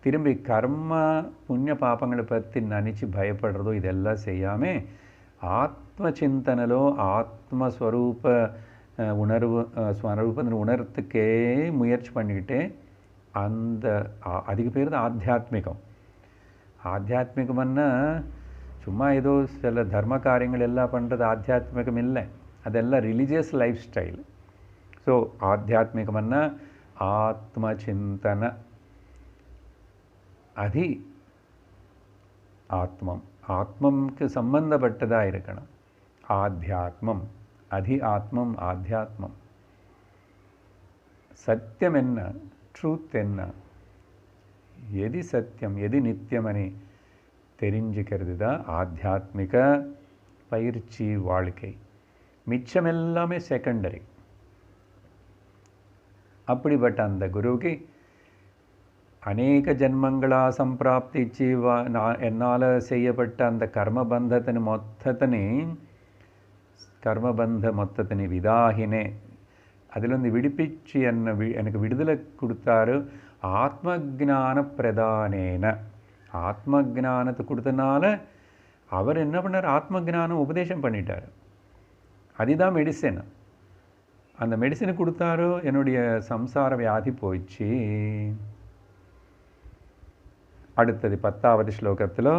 திரும்பி கர்ம புண்ணிய பாப்பங்களை பற்றி நினச்சி பயப்படுறதோ இதெல்லாம் செய்யாமல் ஆத்ம சிந்தனலோ ஆத்மஸ்வரூப ஸ்வரூபத்தை உணர்த்துக்கே முயற்சி பண்ணிக்கிட்டு அந்த அதுக்கு பேர் தான் ஆத்தியாத்மிகம். ஆத்தியாத்மிகம்னா சும்மா ஏதோ சில தர்ம காரியங்கள் எல்லாம் பண்ணுறது ஆத்தியாத்மிகம் இல்லை, அதெல்லாம் ரிலீஜியஸ் லைஃப் ஸ்டைல். ஸோ ஆத்தியாத்மிகம்னா ஆத்ம சிந்தன, அதி ஆத்மம், ஆத்மம்க்கு சம்பந்தப்பட்டதாக இருக்கணும். ஆத்தியாத்மம், அதி ஆத்மம், ஆத்தியாத்மம். சத்தியம் என்ன, ட்ரூத் என்ன, எது சத்தியம் எது நித்தியமனி தெரிஞ்சுக்கிறது தான் ஆத்தியாத்மிக பயிற்சி வாழ்க்கை. மிச்சம் எல்லாமே செகண்டரி. அப்படிப்பட்ட அந்த குருவுக்கு அநேக ஜென்மங்களாக சம்பிராப்திச்சு என்னால் செய்யப்பட்ட அந்த கர்மபந்தத்தின் மொத்தத்தினை விதாகினே அதிலிருந்து விடுப்பிச்சு எனக்கு விடுதலை கொடுத்தாரு. ஆத்ம ஜான பிரதானேன, ஆத்ம ஜானத்தை கொடுத்தனால அவர் என்ன பண்ணார், ஆத்ம ஜானம் உபதேசம் பண்ணிட்டார். அதுதான் மெடிசன். அந்த மெடிசனை கொடுத்தாரோ என்னுடைய சம்சார வியாதி போயிடுச்சு. அடுத்தது 10வது ஸ்லோகத்தில்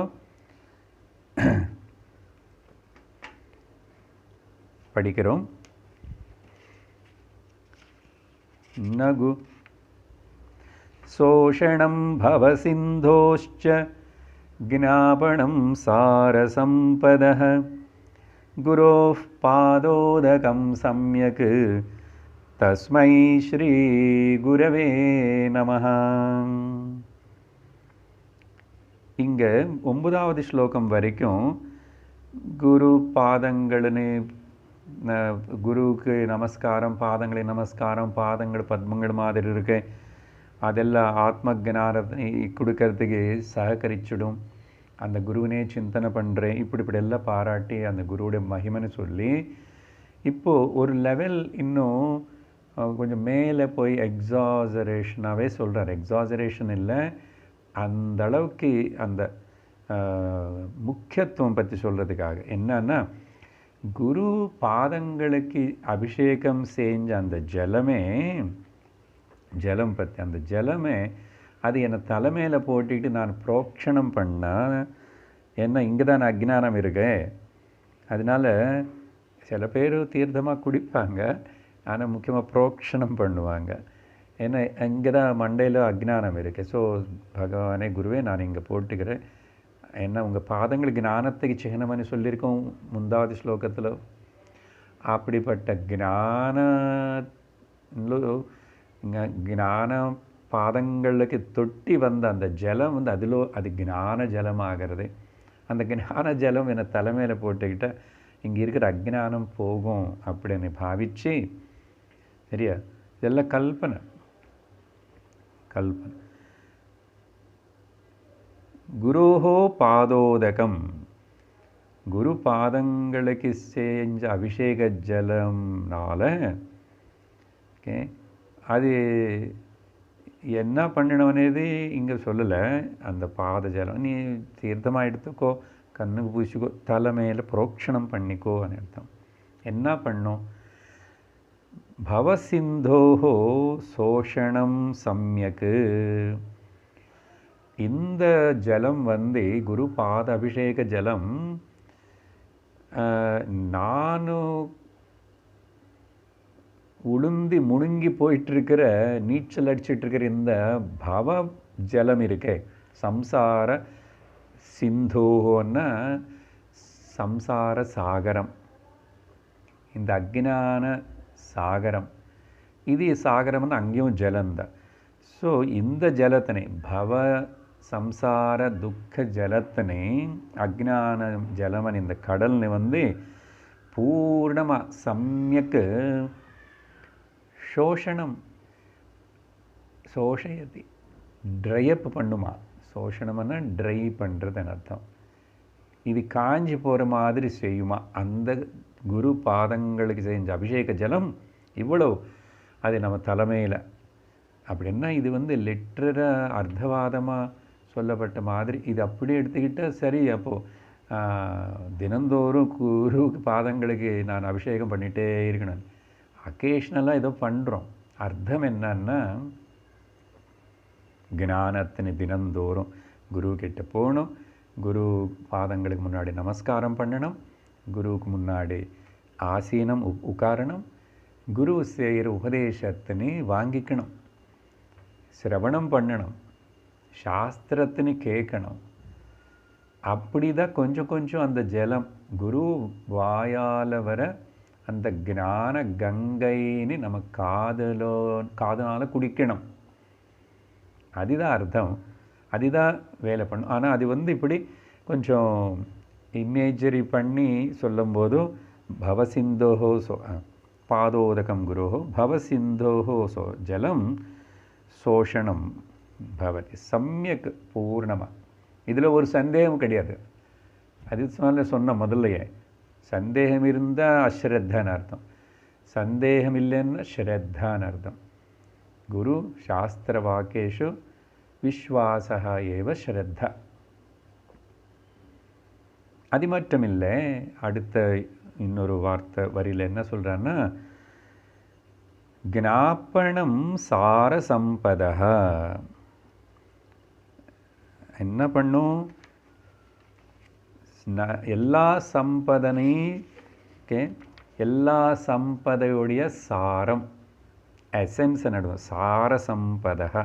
படிக்கிறோம். நகு சோஷணம் பவசிந்தோஷ்ச ஜ்ஞாபனம் சாரசம்பதः குரோः பாதோதகம் சம்யக் தஸ்மை ஸ்ரீ குரவே நமः. இங்கே 9வது ஸ்லோகம் வரைக்கும் குரு பாதங்கள்னு, குருவுக்கு நமஸ்காரம், பாதங்களை நமஸ்காரம், பாதங்கள் பத்மங்கள் மாதிரி இருக்கு, அதெல்லாம் ஆத்ம ஜானத்தை கொடுக்கறதுக்கு சககரிச்சிடும். அந்த குருவினே சிந்தனை பண்ணுறேன், இப்படி எல்லாம் பாராட்டி அந்த குருவுடைய மகிமைன்னு சொல்லி இப்போது ஒரு லெவல் இன்னும் கொஞ்சம் மேலே போய் எக்ஸாசரேஷனாகவே சொல்கிறார். எக்ஸாசரேஷன் இல்லை, அந்த அளவுக்கு அந்த முக்கியத்துவம் பற்றி சொல்கிறதுக்காக என்னன்னா, குரு பாதங்களுக்கு அபிஷேகம் செஞ்ச அந்த ஜலம் பற்றி, அந்த ஜலமே அது என்னை தலைமையில் போட்டுக்கிட்டு நான் புரோக்ஷணம் பண்ணால் என்ன, இங்கே தான் அஜ்ஞானம் இருக்கு. அதனால் சில பேர் தீர்த்தமாக குடிப்பாங்க, ஆனால் முக்கியமாக புரோக்ஷணம் பண்ணுவாங்க. ஏன்னா இங்கே தான் மண்டையில் அஜ்ஞானம் இருக்குது. ஸோ பகவானே குருவே நான் இங்கே போட்டுக்கிறேன், என்ன உங்கள் பாதங்களுக்கு ஞானத்துக்கு சிஹ்னம்னு சொல்லியிருக்கோம் 3வது ஸ்லோகத்தில். அப்படிப்பட்ட ஞான பாதங்களுக்கு தொட்டி வந்த அந்த ஜலம் அது ஞான ஜலமாகிறது. அந்த ஞான ஜலம் என்னை தலைமையில் போட்டுக்கிட்டால் இங்கே இருக்கிற அஜ்ஞானம் போகும் அப்படின்னு பாவிச்சு, சரியா, இதெல்லாம் கல்பனை. குருஹோ பாதோதகம், குரு பாதங்களுக்கு செஞ்ச அபிஷேக ஜலம்னால ஓகே, அது என்ன பண்ணணும் అనేది இங்கே சொல்லலை. அந்த பாத ஜலம் நீ தீர்த்தமாக எடுத்துக்கோ, கண்ணுக்கு பூசிக்கோ, தலை மேலே புரோக்ஷணம் பண்ணிக்கோ అని అర్థం. என்ன பண்ணும்? பவசிந்தோஹோ சோஷணம் சம்யக். இந்த ஜலம் வந்து குரு பாத அபிஷேக ஜலம் நானு உளுந்தி முழுங்கி போயிட்டுருக்கிற நீச்சல் அடிச்சிட்ருக்கிற இந்த பவ ஜலம் இருக்கே, சம்சார சிந்தோன்னா சம்சார சாகரம், இந்த அக்ஞான சாகரம், இது சாகரம்னு அங்கேயும் ஜலந்தான். ஸோ இந்த ஜலத்தினை பவ சம்சார துக்க ஜலத்தினை அக்ஞான ஜலமன் இந்த கடல்னு வந்து பூர்ணமாக சம்யக்கு சோஷணம் சோஷயதி ட்ரையப் பண்ணுமா. சோஷணம்னா ட்ரை பண்ணுறதுன்னு அர்த்தம். இது காஞ்சி போகிற மாதிரி செய்யுமா. அந்த குரு பாதங்களுக்கு செஞ்ச அபிஷேக ஜலம் இவ்வளோ அது நம்ம தலைமையில் அப்படின்னா இது வந்து லிட்டராக அர்த்தவாதமாக சொல்லப்பட்ட மாதிரி இது அப்படியே எடுத்துக்கிட்டால் சரி. அப்போது தினந்தோறும் குரு பாதங்களுக்கு நான் அபிஷேகம் பண்ணிகிட்டே இருக்கணும். அக்கேஷ்னலாக ஏதோ பண்ணுறோம். அர்த்தம் என்னன்னா ஞானத்தினை தினந்தோறும் குரு கிட்ட போகணும், குரு பாதங்களுக்கு முன்னாடி நமஸ்காரம் பண்ணணும், குருவுக்கு முன்னாடி ஆசீனம் உட்காரணும், குரு செய்கிற உபதேசத்தினை வாங்கிக்கணும், சிரவணம் பண்ணணும், சாஸ்திரத்தினை கேட்கணும். அப்படி தான் கொஞ்சம் கொஞ்சம் அந்த ஜலம் குரு வாயால் வர அந்த ஞான கங்கைன்னு நம்ம காதனால் குடிக்கணும். அதுதான் அர்த்தம், அதுதான் வேலை பண்ணும். ஆனால் அது வந்து இப்படி கொஞ்சம் இமேஜரி பண்ணி சொல்லும்போது பவசிந்தோஹோ பாதோதகம் குரோஹோ பவசிந்தோஹோ ஜலம் சோஷணம் பவதி சம்யக் பூர்ணமாக. இதில் ஒரு சந்தேகம் கிடையாது. அது சொன்ன முதல்லையே சந்தேகம் இருந்தால் அஸ்ரத்தான்னு அர்த்தம், சந்தேகம் இல்லைன்னா ஸ்ரத்தான்னு அர்த்தம். குரு சாஸ்திர வாக்கேஷு விஸ்வாசா ஏவ ஸ்ரத்தா. அது மட்டும் இல்லை, அடுத்த இன்னொரு வார்த்தை வரியில் என்ன சொல்கிறான்னா ஞாபனம் சாரசம்பதா. என்ன பண்ணும்? எல்லா சம்பதனைக்கு எல்லா சம்பதையுடைய சாரம் எசன்ஸ் நடுவோம் சாரசம்பதா.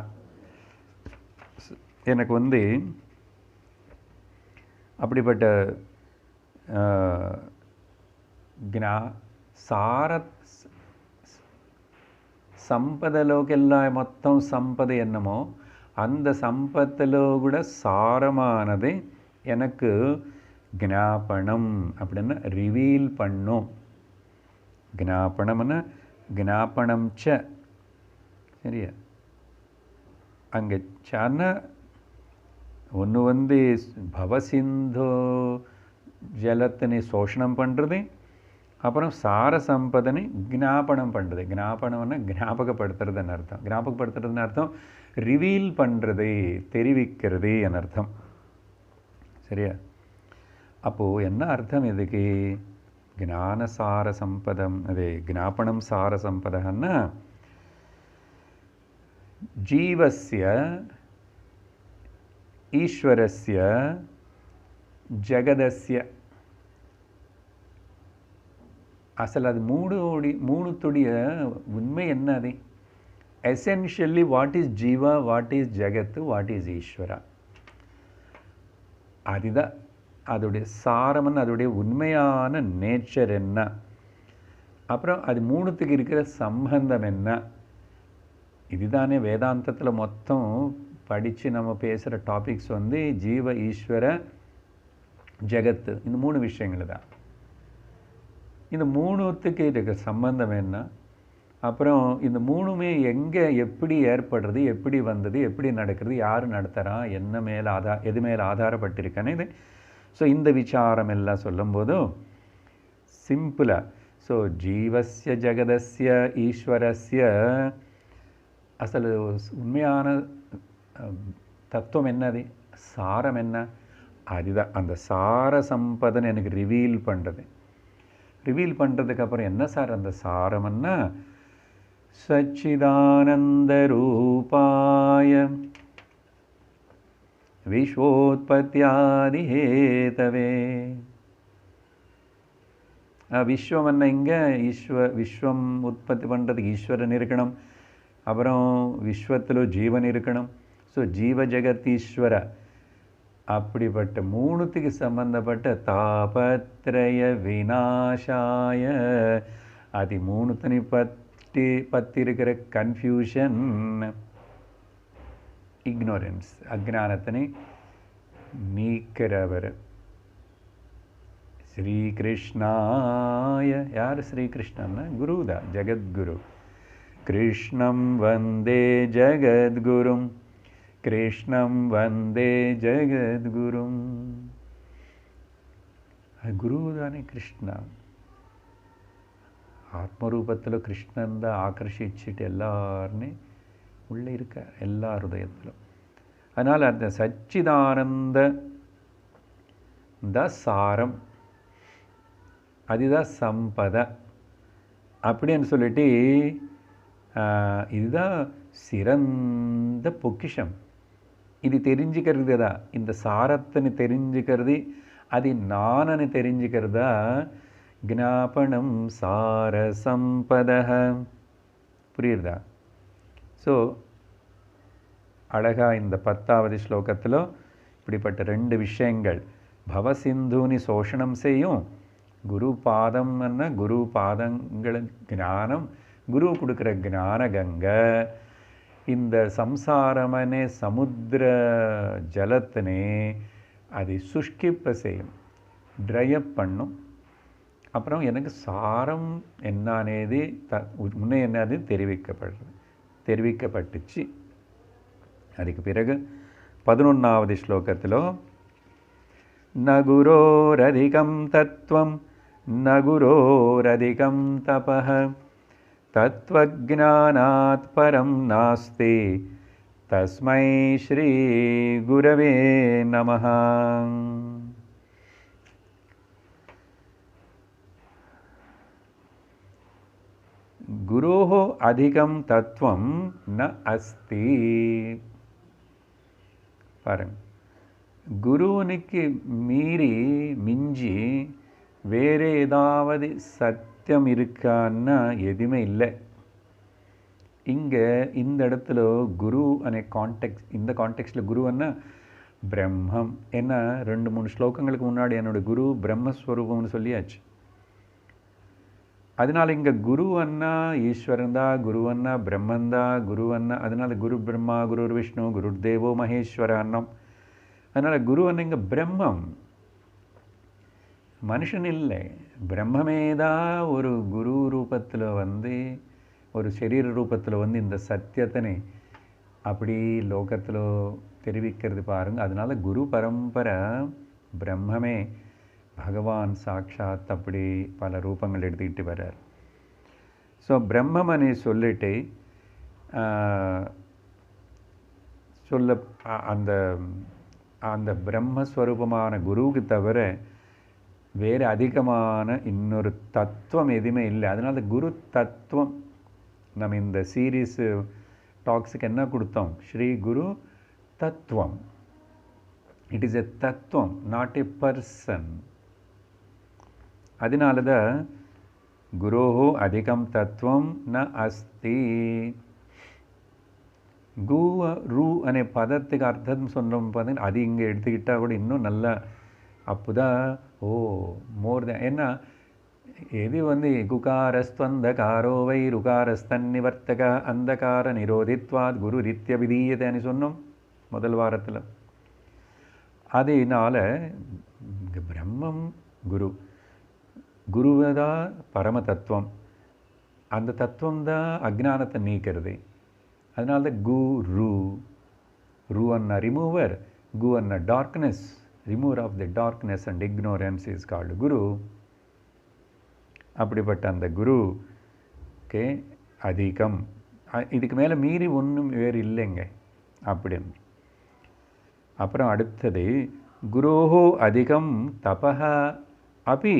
எனக்கு வந்து அப்படிப்பட்ட సార సంపదలోకెల్లా మొత్తం సంపద என்னமோ அந்த சம்பத்தில் கூட சாரமானது எனக்கு ஞாபனம் அப்படின்னா ரிவீல் பண்ணும். ஞாபனம்னா ஞாபனம் ச சரியா. அங்கே சன்னா ஒன்று வந்து பவசிந்தோ ஜலத்தினை சோஷணம் பண்ணுறது, அப்புறம் சார சம்பதனை ஞாபனம் பண்ணுறது. ஞாபனம்னா ஞாபகப்படுத்துறதுன்னு அர்த்தம். ஞாபகப்படுத்துறதுன்னு அர்த்தம் ரிவீல் பண்ணுறது, தெரிவிக்கிறது என் அர்த்தம். சரியா? அப்போது என்ன அர்த்தம் இதுக்கு? ஞானசார சம்பதம், அது ஞாபனம் சார சம்பதன்னா ஜீவஸ்ய ஈஸ்வரஸ்ய ஜகதஸ்ய. அசல் அது மூணுத்துடைய உண்மை என்ன? அது essentially what is jiva, what is jagat, what is Ishvara. அதுதான் அதோடைய சாரம்னு, அதோடைய உண்மையான நேச்சர் என்ன, அப்புறம் அது மூணுத்துக்கு இருக்கிற சம்பந்தம் என்ன. இதுதானே வேதாந்தத்தில் மொத்தம் படித்து நம்ம பேசுகிற டாபிக்ஸ் வந்து ஜீவ ஈஸ்வர ஜகத்து, இந்த மூணு விஷயங்கள் தான். இந்த மூணுத்துக்கு இருக்கிற சம்பந்தம் என்ன, அப்புறம் இந்த மூணுமே எங்கே எப்படி ஏற்படுறது, எப்படி வந்தது, எப்படி நடக்கிறது, யார் நடத்துகிறான், என்ன மேலே எது மேலே ஆதாரப்பட்டிருக்கானே இது. ஸோ இந்த விசாரம் எல்லாம் சொல்லும்போதும் சிம்பிளாக, ஸோ ஜீவஸ்ய ஜகதஸ்ய ஈஸ்வரஸ்ய அசல் உண்மையான தத்துவம் என்னது, சாரம் என்ன, அதுதான் அந்த சார சம்பதன் எனக்கு ரிவீல் பண்ணுறது. ரிவீல் பண்ணுறதுக்கப்புறம் என்ன சார் அந்த சாரம்னா, சச்சிதானந்த ரூபாய விஸ்வோத்பத்தியாதி ஹேதவே. விஸ்வம் இங்கே விஸ்வம் உற்பத்தி பண்ணுறதுக்கு ஈஸ்வரன் இருக்கணும், அப்புறம் விஸ்வத்தில் ஜீவன் இருக்கணும். ஸோ ஜீவ ஜெகத் ஈஸ்வர அப்படிப்பட்ட மூணுத்துக்கு சம்பந்தப்பட்ட தாபத்ரய விநாசாய, அது மூணுத்தனி பற்றி இருக்கிற கன்ஃபியூஷன், இக்னோரன்ஸ், அஜ்ஞானத்தினை நீக்கிறவர். ஸ்ரீகிருஷ்ணாய, யார் ஸ்ரீகிருஷ்ணன்னா குருதா, ஜெகத்குரு. கிருஷ்ணம் வந்தே ஜெகத்குரும், கிருஷ்ணம் வந்தே ஜெகத்குரும். குரு தானே கிருஷ்ணா, ஆத்மரூபத்தில் கிருஷ்ணன் தான் ஆக்கர்ஷிச்சுட்டு எல்லாருமே உள்ளே இருக்கார், எல்லா ஹிருதயத்திலும். அதனால் அந்த சச்சிதானந்த சாரம், அதுதான் சம்பத அப்படின்னு சொல்லிட்டு, இதுதான் சிறந்த பொக்கிஷம். இது தெரிஞ்சுக்கிறது தான், இந்த சாரத்தின்னு தெரிஞ்சுக்கிறது, அது நானன்னு தெரிஞ்சுக்கிறதா ஞாபனம் சார சம்பத. புரியுறதா? ஸோ அழகா இந்த 10வது ஸ்லோகத்தில் இப்படிப்பட்ட 2 விஷயங்கள், பவசிந்துனி சோஷணம் செய்யும், குரு பாதம்னா குரு பாதங்கள் ஞானம், குரு கொடுக்குற ஞான கங்கை இந்த சம்சாரமனே சமுத்திர ஜலத்தினே அதை சுஷ்கிப்ப செய்யும், ட்ரையப் பண்ணும். அப்புறம் எனக்கு சாரம் என்னது முன்னே என்னது தெரிவிக்கப்பட்டுச்சு. அதுக்கு பிறகு 11வது ஸ்லோகத்தில் ந குரோரதிகம் தத்துவம் ந குரோரதிகம் தபஹ தத்வஜ்ஞானாத் பரம் நாஸ்தி தஸ்மை ஸ்ரீ குரவே நமஹ. குரோஹ அதிகம் தத்துவம் ந அஸ்தி. பாருங்க, குருவனுக்கு மீறி மிஞ்சி வேறு ஏதாவது சத்தியம் இருக்கான்னா எதுவுமே இல்லை. இங்கே இந்த இடத்துல குரு அనే இந்த கான்டெக்ஸ்டில் குருன்னா பிரம்மம். என்ன 2-3 ஸ்லோகங்களுக்கு முன்னாடி என்னோட குரு பிரம்மஸ்வரூபம்னு சொல்லியாச்சு. அதனால் இங்கே குருவன்னா ஈஸ்வரன் தான், குருவன்னா பிரம்மன் தான், குருவன்னா அதனால் குரு பிரம்மா குரு விஷ்ணு குரு தேவோ மகேஸ்வர அன்னம். அதனால் குருவன் இங்கே பிரம்மம், மனுஷன் இல்லை. பிரம்மமே தான் ஒரு குரு ரூபத்தில் ஒரு சரீர ரூபத்தில் இந்த சத்தியத்தினை அப்படி லோகத்தில் தெரிவிக்கிறது பாருங்கள். அதனால் குரு பரம்பரை பிரம்மமே பகவான் சாட்சாத் அப்படி பல ரூபங்கள் எடுத்துக்கிட்டு வர்றார். ஸோ பிரம்மமனை சொல்லிட்டு அந்த அந்த பிரம்மஸ்வரூபமான குருவுக்கு தவிர வேறு அதிகமான இன்னொரு தத்துவம் எதுவுமே இல்லை. அதனால குரு தத்துவம் நம்ம இந்த சீரீஸு டாக்ஸுக்கு என்ன கொடுத்தோம்? ஸ்ரீ குரு தத்துவம். இட் இஸ் எ தத்துவம், நாட் எ பர்சன். அதனால தான் குரோஹோ அதிகம் தத்துவம் ந அஸ்தி. கு ரு அనే பதத்துக்கு அர்த்தம் சொன்னோம் பார்த்தீங்கன்னா, அது இங்கே எடுத்துக்கிட்டால் கூட இன்னும் நல்லா அப்போதான் மோர் தேன். ஏன்னா எது குகாரஸ்துவந்தகாரோ வை ருகாரஸ்தன்னிவர்த்தக அந்தகார நிரோதித்வாத் குரு ரித்ய விதீயத்தைன்னு சொன்னோம் முதல் வாரத்தில். அதனால் பிரம்மம் குரு, குருவதான் பரம தத்துவம். அந்த தத்துவம் தான் அஜ்ஞானத்தை நீக்கிறது. அதனால தான் குரு. ரு அண்ணா ரிமூவர், கு அண்ணா darkness, remover of the darkness and ignorance is called guru. அப்படிப்பட்ட அந்த குருக்கே அதிகம் இதுக்கு மேலே மீறி ஒன்றும் வேறு இல்லைங்க அப்படின்னு. அப்புறம் அடுத்தது குரோஹோ அதிகம் தபஹ அபி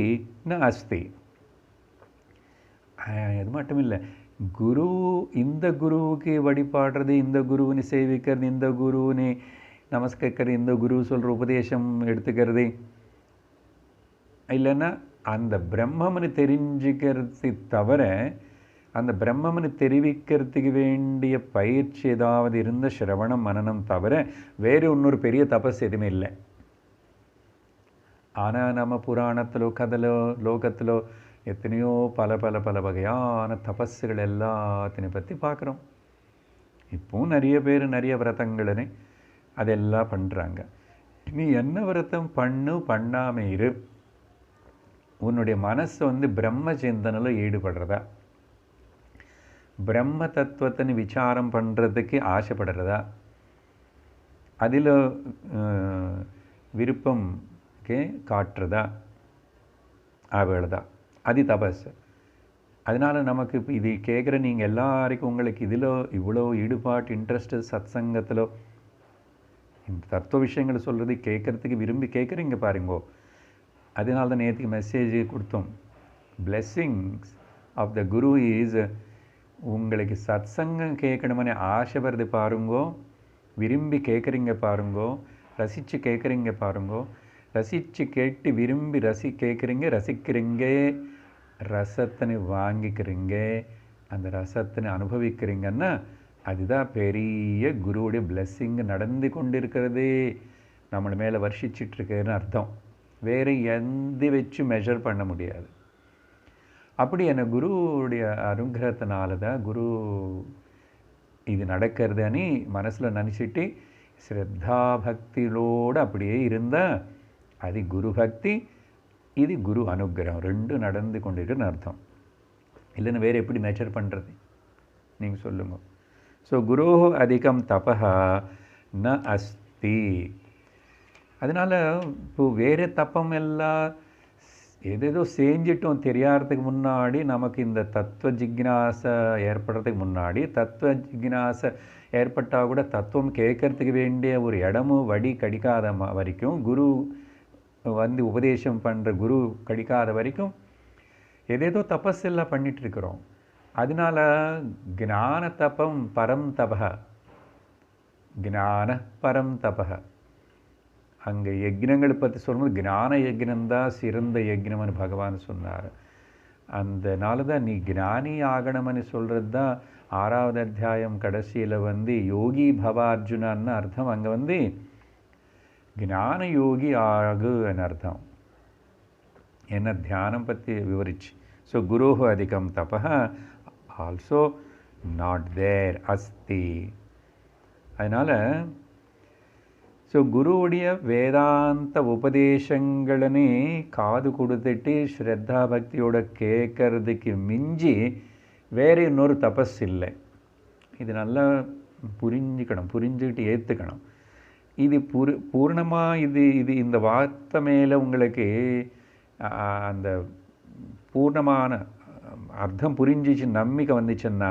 ந அஸ்தி. அது மட்டும் இல்லை, குரு இந்த குருவுக்கு வழிபாடுறது, இந்த குருவினை சேவிக்கிறது, இந்த குருவினை நமஸ்கரிக்கிறது, இந்த குரு சொல்கிற உபதேசம் எடுத்துக்கிறது, இல்லைன்னா அந்த பிரம்மம்னு தெரிஞ்சுக்கிறது தவிர அந்த பிரம்மம்னு தெரிவிக்கிறதுக்கு வேண்டிய பயிற்சி ஏதாவது இருந்த சிரவணம் மனனம் தவிர வேறு இன்னொரு பெரிய தபஸ் எதுவுமே இல்லை. ஆனால் நம்ம புராணத்திலோ கதையிலோ லோகத்திலோ எத்தனையோ பல பல பல வகையான தபஸுகள் எல்லாத்தினை பற்றி பார்க்குறோம். இப்போவும் நிறைய பேர் நிறைய விரதங்களே அதெல்லாம் பண்ணுறாங்க. நீ என்ன விரதம் பண்ணாமல் இரு, உன்னுடைய மனசு பிரம்ம சிந்தனையில் ஈடுபடுறதா, பிரம்ம தத்துவத்தை விசாரம் பண்ணுறதுக்கு ஆசைப்படுறதா, அதில் விருப்பம் காட்டுறதா, அவ்வளோதான், அது தபஸ். அதனால் நமக்கு இப்போ இது கேட்குற நீங்கள் எல்லாருக்கும் உங்களுக்கு இதில் இவ்வளோ ஈடுபாட்டு இன்ட்ரெஸ்ட்டு சத்சங்கத்தில் இந்த தத்துவ விஷயங்களை சொல்கிறது கேட்குறதுக்கு விரும்பி கேட்குறீங்க பாருங்கோ. அதனால தான் நேற்றுக்கு மெசேஜ் கொடுத்தோம். Blessings of the guru is, உங்களுக்கு சத்சங்கம் கேட்கணுமனே ஆசை வருது பாருங்கோ, விரும்பி கேட்குறீங்க பாருங்கோ, ரசித்து கேட்குறீங்க பாருங்கோ, ரசித்து கேட்டு விரும்பி கேட்குறீங்க, ரசிக்கிறீங்க, ரசத்தினை வாங்கிக்கிறீங்க, அந்த ரசத்தினை அனுபவிக்கிறீங்கன்னா அதுதான் பெரிய குருவுடைய பிளெஸ்ஸிங் நடந்து கொண்டு இருக்கிறது, நம்மளை மேலே வர்ஷிச்சிட்ருக்குன்னு அர்த்தம். வேறு எந்த வச்சு மெஷர் பண்ண முடியாது. அப்படி என்ன குருவுடைய அனுகிரகத்தினால தான் குரு இது நடக்கிறதுன்னு மனசில் நினச்சிட்டு ஸ்ரத்தா பக்தியோடு அப்படியே இருந்தால் அது குரு பக்தி, இது குரு அனுகிரகம், ரெண்டும் நடந்து கொண்டிருக்குன்னு அர்த்தம். இல்லைன்னு வேறு எப்படி மெஷர் பண்ணுறது நீங்கள் சொல்லுங்க. ஸோ குரோஹோ அதிகம் தபஹா ந அஸ்தி. அதனால் இப்போ வேறு தப்பம் எல்லாம் ஏதேதோ செஞ்சிட்டோம் தெரியாததுக்கு முன்னாடி, நமக்கு இந்த தத்துவ ஜிக்னாசை ஏற்படுறதுக்கு முன்னாடி, தத்துவ ஜிக்னாசை ஏற்பட்டால் கூட தத்துவம் கேட்கறதுக்கு வேண்டிய ஒரு இடமும் வடி கிடைக்காத வரைக்கும், குரு உபதேசம் பண்ணுற குரு கிடைக்காத வரைக்கும் ஏதேதோ தபஸ் எல்லாம் பண்ணிகிட்ருக்குறோம். அதனால் ஞான தபம் பரம் தபக, ஞான பரம் தபக. அங்கே யஜ்னங்களை பற்றி சொல்லும்போது ஞான யஜ்னந்தான் சிறந்த யஜ்னம்னு பகவான் சொன்னார். அதனால தான் நீ ஞானி ஆகணும்னு சொல்கிறது தான் 6வது அத்தியாயம் கடைசியில் யோகி பவார்ஜுனான்னு அர்த்தம். அங்கே ஞான யோகி ஆகுன்னு அர்த்தம். என்ன தியானம் பற்றி விவரிச்சு. ஸோ குரோஹு அதிகம் தபஹ ஆல்சோ நாட் தேர் அஸ்தி. அதனால் ஸோ குருவுடைய வேதாந்த உபதேசங்களே காது கொடுத்துட்டு ஸ்ரத்தா பக்தியோட கேட்கறதுக்கு மிஞ்சி வேறு இன்னொரு தபஸ் இல்லை. இது நல்லா புரிஞ்சுக்கிட்டு ஏற்றுக்கணும். இது பூர்ணமாக இது இந்த வார்த்தை மேலே உங்களுக்கு அந்த பூர்ணமான அர்த்தம் புரிஞ்சிச்சு, நம்பிக்கை வந்துச்சுன்னா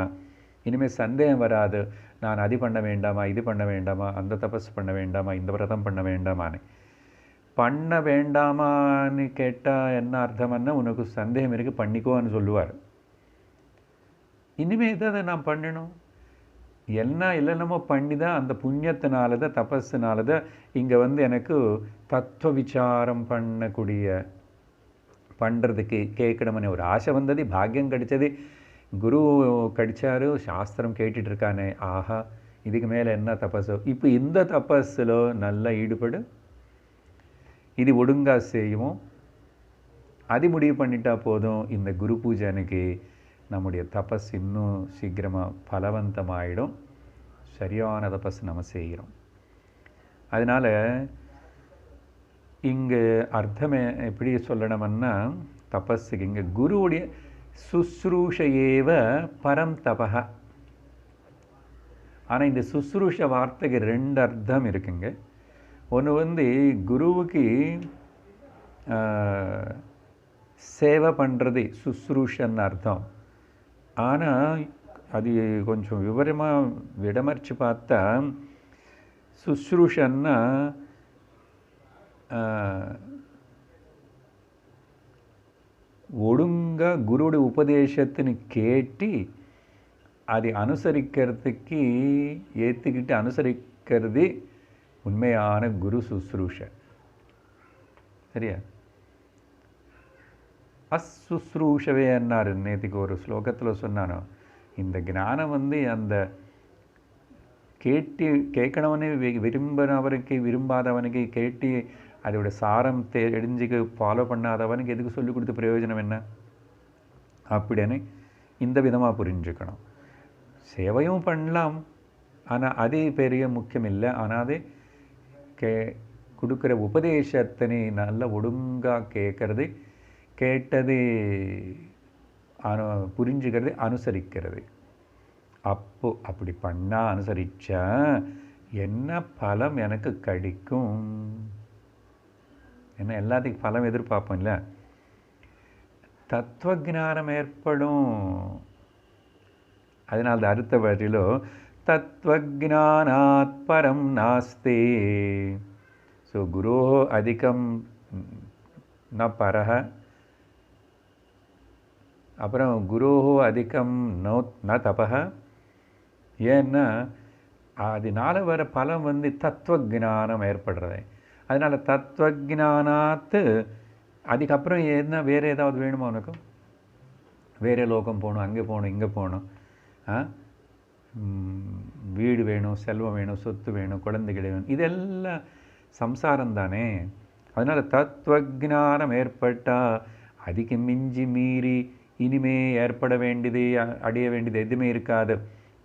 இனிமேல் சந்தேகம் வராது. நான் அது பண்ண வேண்டாமா, இது பண்ண வேண்டாமா, அந்த தபஸ் பண்ண வேண்டாமா, இந்த விரதம் பண்ண வேண்டாமான்னு. பண்ண வேண்டாமான்னு கேட்டால் என்ன அர்த்தம்னா, உனக்கு சந்தேகம் இருக்குது பண்ணிக்கோன்னு சொல்லுவார். இனிமேல் அதை நான் பண்ணணும் என்ன இல்லைன்னமோ பண்ணி தான் அந்த புண்ணியத்தினால தான் தபஸுனால தான் இங்கே எனக்கு தத்துவ விசாரம் பண்ணுறதுக்கு கேட்கணும்னு ஒரு ஆசை வந்தது, பாக்கியம் கிடைச்சது, குரு கிடைச்சாரு, சாஸ்திரம் கேட்டுட்ருக்கானே, ஆஹா இதுக்கு மேலே என்ன தபஸோ. இப்போ இந்த தபஸில் நல்லா ஈடுபடு, இது ஒழுங்காக செய்வோம், அது முடிவு பண்ணிட்டா போதும். இந்த குரு பூஜனைக்கு நம்முடைய தபஸ் இன்னும் சீக்கிரமாக பலவந்தமாயிடும். சரியான தபஸ் நம்ம செய்கிறோம். அதனால் இங்கே அர்த்தமே எப்படி சொல்லணும்னா, தபஸுக்கு இங்கே குருவுடைய சுஸ்ரூஷையேவ பரம் தபஹ. ஆனால் இந்த சுஸ்ரூஷ வார்த்தைக்கு 2 அர்த்தம் இருக்குங்க. ஒன்று குருவுக்கு சேவை பண்ணுறது சுஸ்ரூஷன்னு அர்த்தம். ஆனால் அது கொஞ்சம் விவரமாக விடமர்ச்சி பார்த்தா சுஸ்ரூஷன்னா ஒழுங்காக குருவோட உபதேசத்தின்னு கேட்டு அதை அனுசரிக்கிறதுக்கு ஏற்றுக்கிட்டு அனுசரிக்கிறது உண்மையான குரு சுஸ்ரூஷை. சரியா? அசுஸ்ரூஷவே என்னார் நேற்றுக்கு ஒரு ஸ்லோகத்தில் சொன்னானோ, இந்த ஞானம் அந்த கேட்கணவனே விரும்பினவருக்கு விரும்பாதவனுக்கு கேட்டு அதோட சாரம் தெரிஞ்சுக்க ஃபாலோ பண்ணாதவனுக்கு எதுக்கு சொல்லிக் கொடுத்த பிரயோஜனம் என்ன அப்படின்னு இந்த விதமாக புரிஞ்சுக்கணும். சேவையும் பண்ணலாம், ஆனால் அதே பெரிய முக்கியம் இல்லை. ஆனால் அது கொடுக்குற உபதேசத்தினை நல்ல ஒழுங்காக கேட்கறது, கேட்டது புரிஞ்சுக்கிறது, அனுசரிக்கிறது. அப்படி பண்ணால் அனுசரித்தா என்ன பலம் எனக்கு கிடைக்கும்? என்ன எல்லாத்துக்கும் பலம் எதிர்பார்ப்போம் இல்லை? தத்துவஜானம் ஏற்படும். அதனால் அடுத்த வரியிலோ தத்துவஜானாத் பரம் நாஸ்தி. ஸோ குரோ அதிகம் ந பரஹ, அப்புறம் குரோ அதிகம் ந தபஹ. ஏன்னா அதனால் வர பலம் தத்துவஜானம் ஏற்படுறது. அதனால் தத்துவஜானாத்து அதுக்கப்புறம் என்ன வேறு ஏதாவது வேணுமா உனக்கு? வேறு லோகம் போகணும், அங்கே போகணும், இங்கே போகணும், வீடு வேணும், செல்வம் வேணும், சொத்து வேணும், குழந்தைகள் வேணும், இதெல்லாம் சம்சாரம் தானே. அதனால் தத்துவஜானம் ஏற்பட்டால் அதுக்கு மிஞ்சி மீறி இனிமே ஏற்பட வேண்டியது அடைய வேண்டியது எதுவுமே இருக்காது,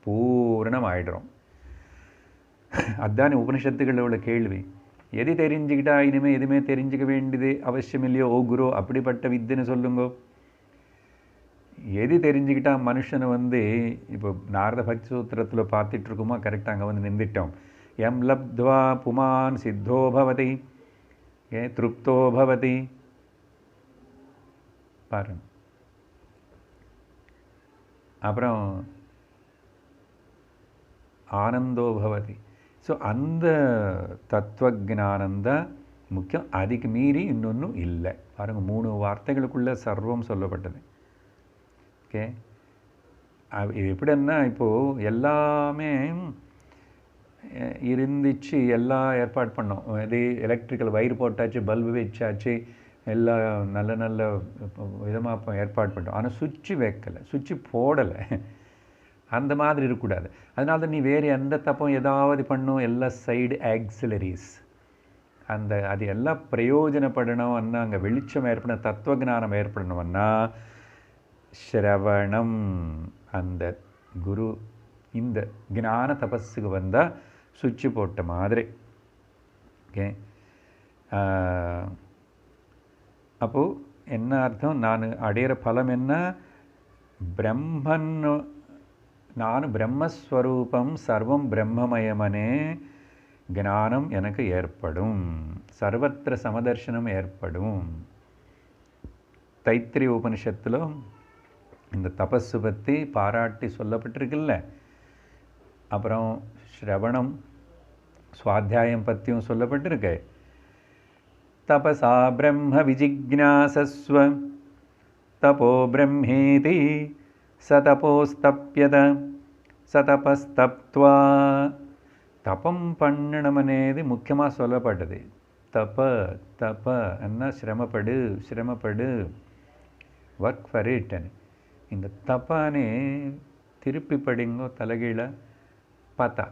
பூரணம் ஆயிடுறோம். அதுதானே உபனிஷத்துக்களில் உள்ள கேள்வி. எது தெரிஞ்சுக்கிட்டா இனிமேல் எதுவுமே தெரிஞ்சுக்க வேண்டியது அவசியம் இல்லையோ ஓ குரு, அப்படிப்பட்ட வித்துன்னு சொல்லுங்கோ. எது தெரிஞ்சுக்கிட்டா மனுஷனை இப்போ நாரத பக்தி சூத்திரத்தில் பார்த்துட்ருக்குமா, கரெக்டாக அங்கே நின்றுட்டோம். எம் லப்த்வா புமான் சித்தோ பவதி திருப்தோ பவதி. பாருங்க. அப்புறம் ஆனந்தோ பவதி. ஸோ அந்த தத்துவஜானந்தான் முக்கியம், அதுக்கு மீறி இன்னொன்றும் இல்லை. பாருங்கள், 3 வார்த்தைகளுக்குள்ளே சர்வம் சொல்லப்பட்டது. ஓகே, இது எப்படின்னா இப்போது எல்லாமே இருந்துச்சு, எல்லாம் ஏற்பாடு பண்ணோம். இது எலக்ட்ரிக்கல் வயர் போட்டாச்சு, பல்பு வச்சாச்சு, எல்லாம் நல்ல நல்ல விதமாக ஏற்பாடு பண்ணிட்டோம். ஆனால் சுவிட்சு வைக்கலை, சுவிட்சு போடலை. அந்த மாதிரி இருக்கக்கூடாது. அதனால தான் நீ வேறு எந்த தப்பும் ஏதாவது பண்ணும், எல்லாம் சைடு ஆக்சிலரிஸ். அது எல்லாம் பிரயோஜனப்படணும்னா, அங்கே வெளிச்சம் ஏற்படணும், தத்துவஜானம் ஏற்படணும்னா ஸ்ரவணம். அந்த குரு இந்த ஞான தபஸுக்கு வந்தால் சுவிட்சு போட்ட மாதிரி. ஓகே, அப்போது என்ன அர்த்தம்? நான் அடையிற பலம் என்ன? பிரம்மன், நான் பிரம்மஸ்வரூபம், சர்வம் பிரம்மமயமனே ஞானம் எனக்கு ஏற்படும், சர்வத்திர சமதர்சனம் ஏற்படும். தைத்திரிய உபனிஷத்தில் இந்த தபஸு பற்றி பாராட்டி சொல்லப்பட்டிருக்குல்ல. அப்புறம் ஸ்ரவணம் சுவாத்தியாயம் பற்றியும் சொல்லப்பட்டிருக்கு. தபசா பிரம்ம விஜிக்ஞாசஸ்வ தபோ பிரம்மேதி சதபோஸ்தப்யத சதபஸ்தப்த்வா. தபம் பண்ணணும் అనేది முக்கியமாக சொல்லப்பட்டது. தப என்ன சிரமப்படு, சிரமப்படு, ஒர்க் ஃபார் இட். இந்த தப்பானே திருப்பி படிங்கோ தலைகீழ. பதா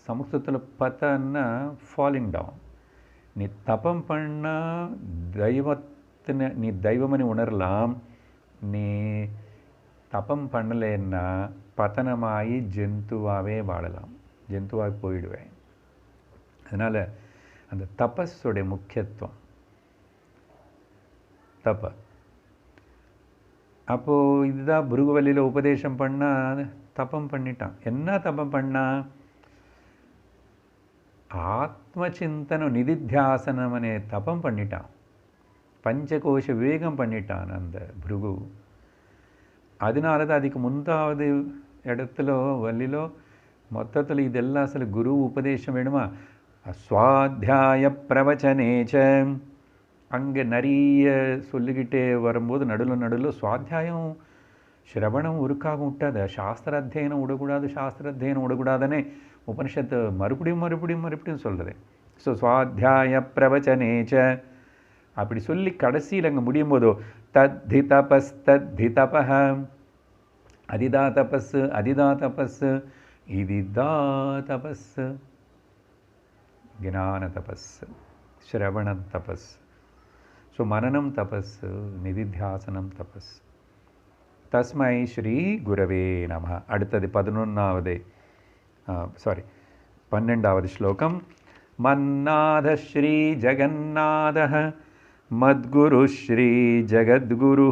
சமஸ்கிருதத்தில் பதன்னா ஃபாலிங் டவுன். நீ தபம் பண்ணால் தெய்வத்தின நீ தெய்வமனி உணரலாம். நீ தபம் பண்ணலைன்னா பதனமாகி ஜந்துவாகவே வாழலாம், ஜந்துவாக போயிடுவேன். அதனால் அந்த தபஸோடைய முக்கியத்துவம் தப. அப்போது இதுதான் புருகுவலியில் உபதேசம் பண்ணால் தபம் பண்ணிட்டான். என்ன தபம் பண்ணா? ஆத்மச்சிந்தனம் நிதித்தியாசனம் அనే தபம் பண்ணிட்டான். பஞ்சகோஷ விவேகம் பண்ணிட்டான் அந்த புருகு. அதனால தான் அதுக்கு முந்தாவது இடத்துலோ வள்ளிலோ மொத்தத்தில் இதெல்லாம் சில குரு உபதேசம் வேணுமா? ஸ்வாத்தியாய பிரவச்சனேச்ச அங்கே நிறைய சொல்லிக்கிட்டே வரும்போது நடுவில் சுவாத்தியாயம் ஸ்ரவணம் உருக்காக விட்டாத, சாஸ்திர அத்தியனம் விடக்கூடாது, சாஸ்திர அத்தியனம் விடக்கூடாதுன்னு உபனிஷத்து மறுபடியும் சொல்கிறது. ஸோ சுவாத்தியாய பிரவச்சனேச்ச அப்படி சொல்லி கடைசியில் அங்கே முடியும் போதோ தத்தி தபஸ் தத்தி தபஹ அதிதா தபஸ் அதிதா தபஸ் இதிதா தபஸ் ஞான தபஸ் ஸ்ரவண தபஸ். ஸோ மனனம் தபஸ் நிதித்தியாசனம் தபஸ். தஸ்மை ஸ்ரீ குரவே நம. அடுத்தது 12வது ஸ்லோகம். மன்னாத ஸ்ரீ ஜகநாத மத்குரு ஸ்ரீ ஜகத்குரு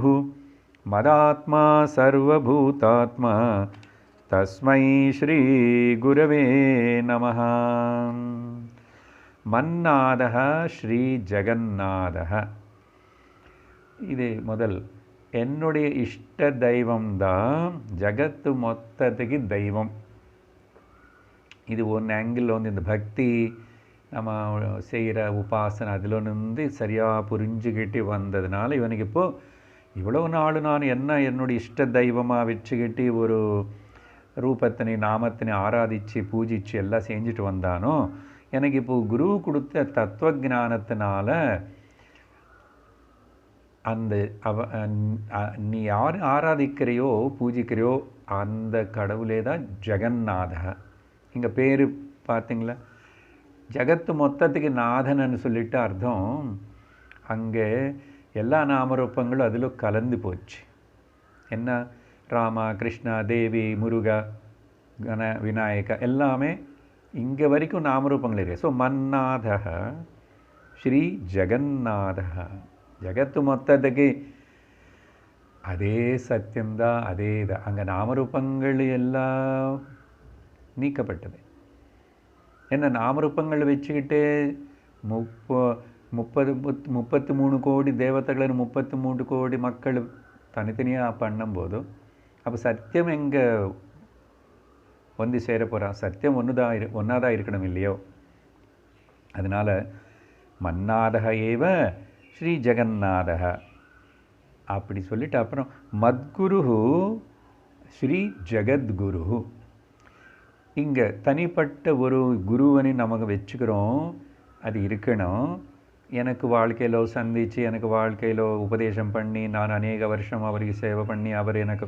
மதாத்மா சர்வபூதாத்மா தஸ்மை ஸ்ரீ குரவே நம. மன்னாத ஸ்ரீ ஜகநாத. இது முதல் என்னுடைய இஷ்ட தெய்வம்தான் ஜகத்து மொத்தத்துக்கு தெய்வம். இது ஒன்று ஆங்கிள் வந்து இந்த பக்தி நம்ம செய்கிற உபாசனை அதில் வந்து சரியாக புரிஞ்சுக்கிட்டு வந்ததுனால இவனுக்கு இப்போது இவ்வளோ நாள் நான் என்னுடைய இஷ்ட தெய்வமாக வச்சுக்கிட்டு ஒரு ரூபத்தினை நாமத்தினை ஆராதித்து பூஜித்து எல்லாம் செஞ்சுட்டு வந்தானோ, எனக்கு இப்போது குரு கொடுத்த தத்துவ ஞானத்தினால அந்த நீ யார் ஆராதிக்கிறையோ பூஜிக்கிறையோ அந்த கடவுளே தான் ஜெகநாத. இங்கே பேர் பார்த்தீங்களா, ஜகத்து மொத்தத்துக்கு நாதன்னு சொல்லிட்டு அர்த்தம். அங்கே எல்லா நாமரூபங்களும் அதில் கலந்து போச்சு. என்ன ராமா கிருஷ்ணா தேவி முருகா கண விநாயகா எல்லாமே இங்கே வரைக்கும் நாமரூபங்கள் இருக்கு. ஸோ மன்னாத ஸ்ரீ ஜெகநாத ஜகத்து மொத்தத்துக்கு அதே சத்தியம்தான், அதே தான். அங்கே நாமரூபங்கள் எல்லாம் நீக்கப்பட்டது. என்ன நாமரூபங்கள் வச்சுக்கிட்டு 33 கோடி தேவதைகள் 33 கோடி மக்கள் தனித்தனியாக பண்ணும்போது அப்போ சத்தியம் எங்கே வந்து சேர போகிறான்? சத்தியம் ஒன்றாதான் இருக்கணும் இல்லையோ? அதனால் மன்னாதக ஏவ ஸ்ரீ ஜெகநாதக அப்படி சொல்லிட்டு அப்புறம் மத்குரு ஸ்ரீ ஜகத்குரு. இங்கே தனிப்பட்ட ஒரு குருவனை நமக்கு வச்சுக்கிறோம், அது இருக்கணும். எனக்கு வாழ்க்கையில் சந்தித்து எனக்கு வாழ்க்கையில் உபதேசம் பண்ணி நான் அநேக வருஷம் அவருக்கு சேவை பண்ணி அவர் எனக்கு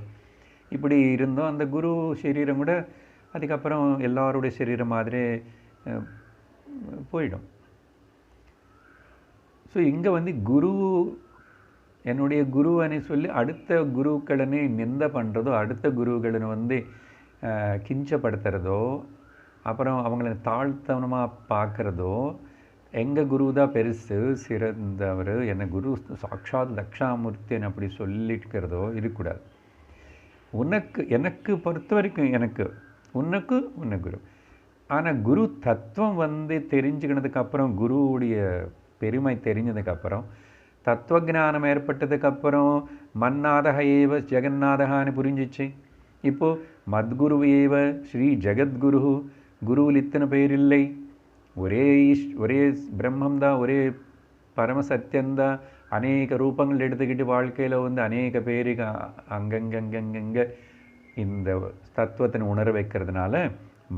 இப்படி இருந்தோம். அந்த குரு சரீரம் கூட அதுக்கப்புறம் எல்லாருடைய சரீரம் மாதிரி போயிடும். ஸோ இங்கே வந்து குரு என்னுடைய குருவனை சொல்லி அடுத்த குருக்களனை நிந்த பண்ணுறதோ, அடுத்த குருக்களை வந்து கிஞ்சப்படுத்துறதோ, அப்புறம் அவங்கள தாழ்த்தனமாக பார்க்குறதோ, எங்கள் குரு தான் பெருசு சிறந்தவர், என்ன குரு சாட்சாத் தட்சாமூர்த்தின்னு அப்படி சொல்லிக்கிறதோ இருக்கக்கூடாது. எனக்கு பொறுத்த வரைக்கும் உனக்கு குரு. ஆனால் குரு தத்துவம் வந்து தெரிஞ்சுக்கினதுக்கப்புறம், குருவுடைய பெருமை தெரிஞ்சதுக்கப்புறம், தத்துவ ஞானம் ஏற்பட்டதுக்கப்புறம் மன்னாதக ஏவ ஜெகநாதகான்னு புரிஞ்சிச்சு. இப்போது மத்குரு ஏவ ஸ்ரீ ஜெகத்குரு. குருவில் இத்தனை பேர் இல்லை, ஒரே பிரம்மந்தான், ஒரே பரமசத்தியந்தான். அநேக ரூபங்கள் எடுத்துக்கிட்டு வாழ்க்கையில் வந்து அநேக பேருக்கு அங்கங்கே இந்த தத்துவத்தினை உணர வைக்கிறதுனால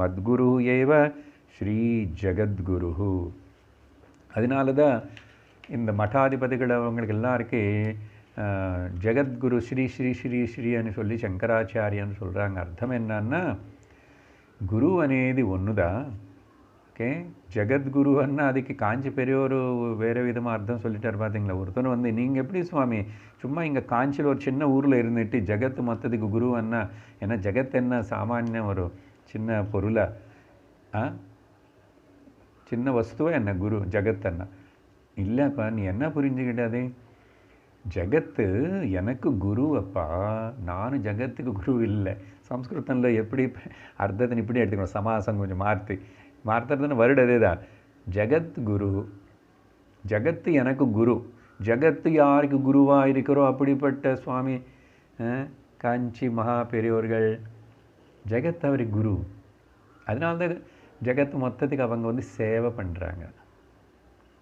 மத்குரு ஏவ ஸ்ரீ ஜகத்குரு. அதனால தான் இந்த மடாதிபதிகள் அவங்களுக்கு எல்லாருக்கே ஜெகத்குரு ஸ்ரீ ஸ்ரீ ஸ்ரீ ஸ்ரீன்னு சொல்லி சங்கராச்சாரியன்னு சொல்கிறாங்க. அர்த்தம் என்னன்னா குரு అనేది ஒன்றுதான். ஓகே, ஜெகத்குரு அண்ணா அதுக்கு காஞ்சி பெரியோரு வேறு விதமாக அர்த்தம் சொல்லிட்டார். பார்த்தீங்களா, ஒருத்தர் வந்து நீங்கள் எப்படி சுவாமி சும்மா இங்கே காஞ்சியில் ஒரு சின்ன ஊரில் இருந்துட்டு ஜெகத்து மொத்தத்துக்கு குரு அண்ணா, ஏன்னா ஜெகத் என்ன சாமானிய ஒரு சின்ன பொருளா, சின்ன வஸ்துவா என்ன குரு ஜெகத் அண்ணா? இல்லைப்பா, நீ என்ன புரிஞ்சுக்கிட்டாதே, ஜகத்து எனக்கு குரு அப்பா, நானும் ஜகத்துக்கு குரு இல்லை. சம்ஸ்கிருதத்தில் எப்படி அர்த்தத்தின் இப்படி எடுத்துக்கணும், சமாசம் கொஞ்சம் மாற்றுறதுன்னு வருடு அதே தான். ஜகத் குரு, ஜகத்து எனக்கு குரு. ஜகத்து யாருக்கு குருவாக இருக்கிறோ அப்படிப்பட்ட சுவாமி காஞ்சி மகா பெரியோர்கள் ஜெகத் அவருக்கு குரு. அதனால்தான் ஜெகத் மொத்தத்துக்கு அவங்க வந்து சேவை பண்ணுறாங்க.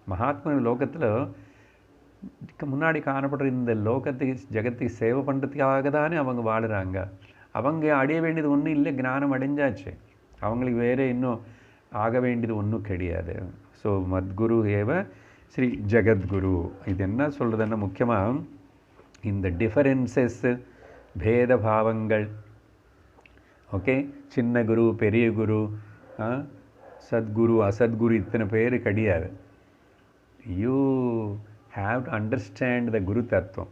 மகாத்மா லோகத்தில் முன்னாடி காணப்படுற இந்த லோகத்துக்கு ஜெகத்துக்கு சேவை பண்ணுறதுக்காக தானே அவங்க வாழுறாங்க. அவங்க அடைய வேண்டியது ஒன்றும் இல்லை, ஞானம் அடைஞ்சாச்சு. அவங்களுக்கு வேறு இன்னும் ஆக வேண்டியது ஒன்றும் கிடையாது. ஸோ மத்குரு ஏவ ஸ்ரீ ஜெகத்குரு. இது என்ன சொல்கிறதுன்னா, முக்கியமாக இந்த டிஃபரன்சஸ்ஸு, பேதபாவங்கள், ஓகே, சின்ன குரு பெரிய குரு, சத்குரு அசத்குரு, இத்தனை பேர் கிடையாது. You have to understand the guru தத்துவம்.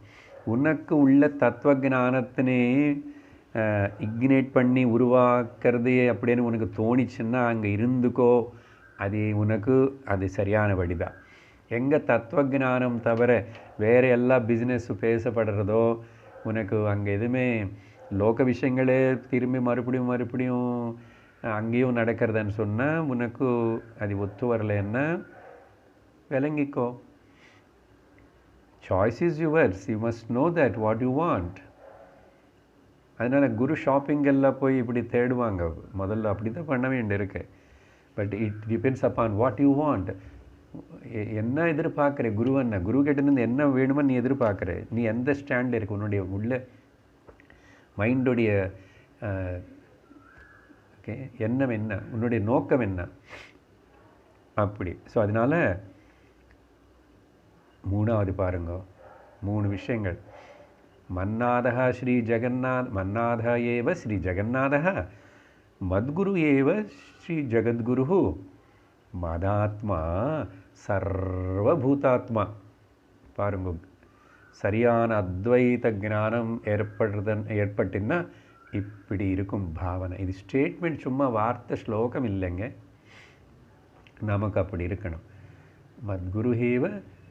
உனக்கு உள்ள தத்துவ ஞானத்தினே இக்னேட் பண்ணி உருவாக்குறதே அப்படின்னு உனக்கு தோணிச்சுன்னா அங்கே இருந்துக்கோ. அது உனக்கு அது சரியான வழிதான். எங்கே தத்துவ ஞானம் தவிர வேறு எல்லா பிஸ்னஸ்ஸு பேசப்படுறதோ, உனக்கு அங்கே எதுவுமே லோக விஷயங்களே திரும்பி மறுபடியும் அங்கேயும் நடக்கிறதுன்னு சொன்னால் உனக்கு அது ஒத்து வரலைன்னா விளங்கிக்கோ. Choice is yours. You must know that what you want. அதனால் குரு ஷாப்பிங் எல்லாம் போய் இப்படி தேடுவாங்க. முதல்ல அப்படி தான் பண்ண வேண்டியிருக்கு. But it depends upon what you want. என்ன எதிர்பார்க்குற குருவன்னா, குரு கிட்டேருந்து என்ன வேணுமோ நீ எதிர்பார்க்குற. நீ எந்த ஸ்டாண்டில் இருக்க, உன்னுடைய உள்ள மைண்டுடைய ஓகே எண்ணம் என்ன, உன்னுடைய நோக்கம் என்ன, அப்படி. ஸோ அதனால் மூணாவது பாருங்க, 3 விஷயங்கள். மன்னாதः ஸ்ரீ ஜெகநாத், மன்னாதः ஏவ ஸ்ரீ ஜெகநாதः, மத்குரு ஏவ ஸ்ரீ ஜெகத்குரு, மதாத்மா சர்வபூதாத்மா. பாருங்க, சரியான அத்வைத ஞானம் ஏற்பட்டுன்னா இப்படி இருக்கும் பாவனை. இது ஸ்டேட்மெண்ட், சும்மா வார்த்தை ஸ்லோகம் இல்லைங்க. நமக்கு அப்படி இருக்கணும். மத்குரு ஏவ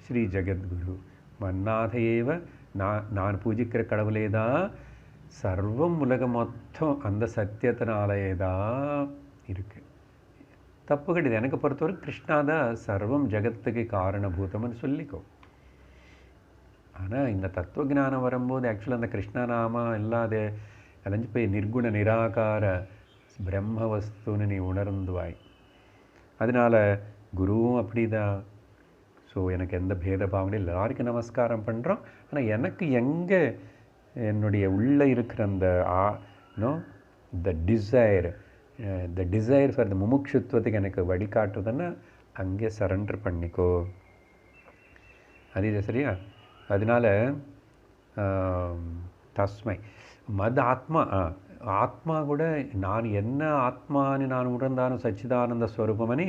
ஸ்ரீ ஜெகத்குரு, மன்னாத ஏவ, நான் பூஜிக்கிற கடவுளே தான், சர்வம் உலகம் மொத்தம் அந்த சத்தியத்தினாலேயே தான் இருக்குது. தப்பு கிடையாது. எனக்கு பொறுத்தவரை கிருஷ்ணா தான் சர்வம் ஜெகத்துக்கு காரணபூதம்னு சொல்லிக்கோ. ஆனால் இந்த தத்துவ ஞானம் வரும்போது ஆக்சுவலாக அந்த கிருஷ்ணநாமா இல்லாத அலைஞ்சு போய் நிர்குண நிராகார பிரம்ம வஸ்துன்னு நீ உணர்ந்துவாய். அதனால் குருவும் அப்படி தான். ஸோ எனக்கு எந்த பேதபாவனையும் இல்லை, எல்லாருக்கும் நமஸ்காரம் பண்ணுறோம். ஆனால் எனக்கு எங்கே என்னுடைய உள்ளே இருக்கிற அந்த த டிசைர் ஃபார் த முமுட்சுத்துவத்துக்கு எனக்கு வழிகாட்டுறதுன்னா அங்கே சரண்டர் பண்ணிக்கோ. அது சரியா? அதனால் தஸ்மை மத் ஆத்மா, ஆத்மா கூட நான் என்ன ஆத்மானு நான் உணர்ந்தாலும் சச்சிதானந்த ஸ்வரூபமனி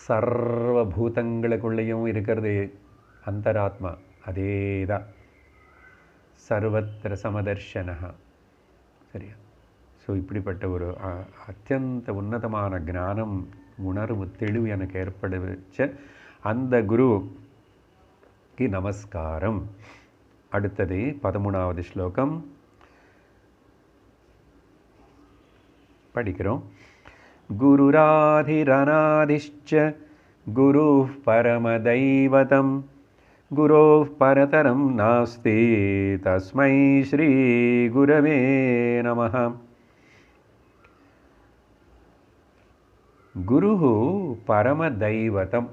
சர்வபூதங்களுக்குள்ளேயும் இருக்கிறது அந்தராத்மா. அதே தான் சர்வத்திர சமதர்ஷனா. சரியா? ஸோ இப்படிப்பட்ட ஒரு அத்தியந்த உன்னதமான ஞானம், உணர்வு, தெளிவு எனக்கு ஏற்படுச்ச அந்த குருவுக்கு நமஸ்காரம். அடுத்தது 13வது ஸ்லோகம் படிக்கிறோம். குருராதிரநாதிஷ்ச குருः பரமதைவதம் குரோः பரதரம் நாஸ்தி தஸ்மை ஸ்ரீ குரவே நமः. குரு பரமதைவதம்.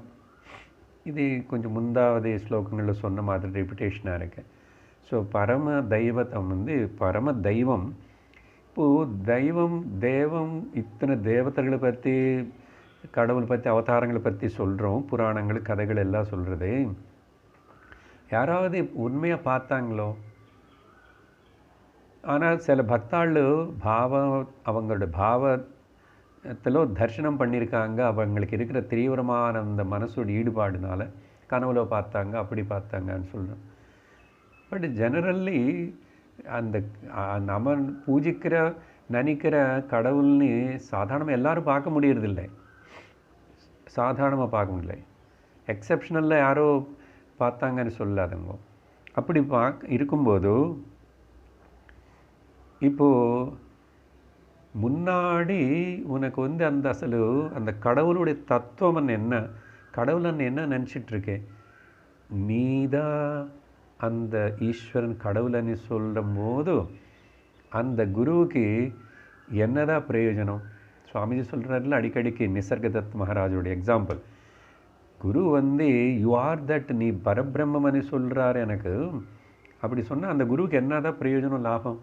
இது கொஞ்சம் முந்தாவது ஸ்லோகங்களில் சொன்ன மாதிரி ரெப்பிட்டேஷனாக இருக்கு. ஸோ பரம தெய்வத்தம் வந்து பரம தெய்வம். இப்போது தெய்வம் தேவம் இத்தனை தேவதைகளை பற்றி, கடவுளை பற்றி, அவதாரங்களை பற்றி சொல்கிறோம். புராணங்கள் கதைகள் எல்லாம் சொல்கிறது. யாராவது உண்மையாக பார்த்தாங்களோ? ஆனால் சில பக்தாள் அவங்களோட பாவத்தில் தரிசனம் பண்ணியிருக்காங்க. அவங்களுக்கு இருக்கிற தீவிரமான அந்த மனசோட ஈடுபாடுனால கனவுல பார்த்தாங்க, அப்படி பார்த்தாங்கன்னு சொல்கிறோம். பட் ஜெனரல்லி அந்த நம்ம பூஜிக்கிற நினைக்கிற கடவுள்னு சாதாரணமாக எல்லோரும் பார்க்க முடியறதில்லை. சாதாரணமாக பார்க்க முடியல. எக்ஸப்ஷனலில் யாரோ பார்த்தாங்கன்னு சொல்லாதங்க. அப்படி இருக்கும்போது இப்போது முன்னாடி உனக்கு வந்து அந்த அசலு அந்த கடவுளுடைய தத்துவம் என்ன, கடவுளன்னு என்ன நினச்சிட்ருக்கேன்? நீதான் அந்த ஈஸ்வரன் கடவுளன்னு சொல்லும் போது அந்த குருவுக்கு என்னதான் பிரயோஜனம்? சுவாமிஜி சொல்கிறாருல அடிக்கடிக்கு, நிசர்கதத் மகாராஜோட எக்ஸாம்பிள். குரு வந்து யூ ஆர் தட், நீ பரபிரம்மன்னு சொல்கிறார் எனக்கு. அப்படி சொன்னால் அந்த குருவுக்கு என்னதான் பிரயோஜனம், லாபம்?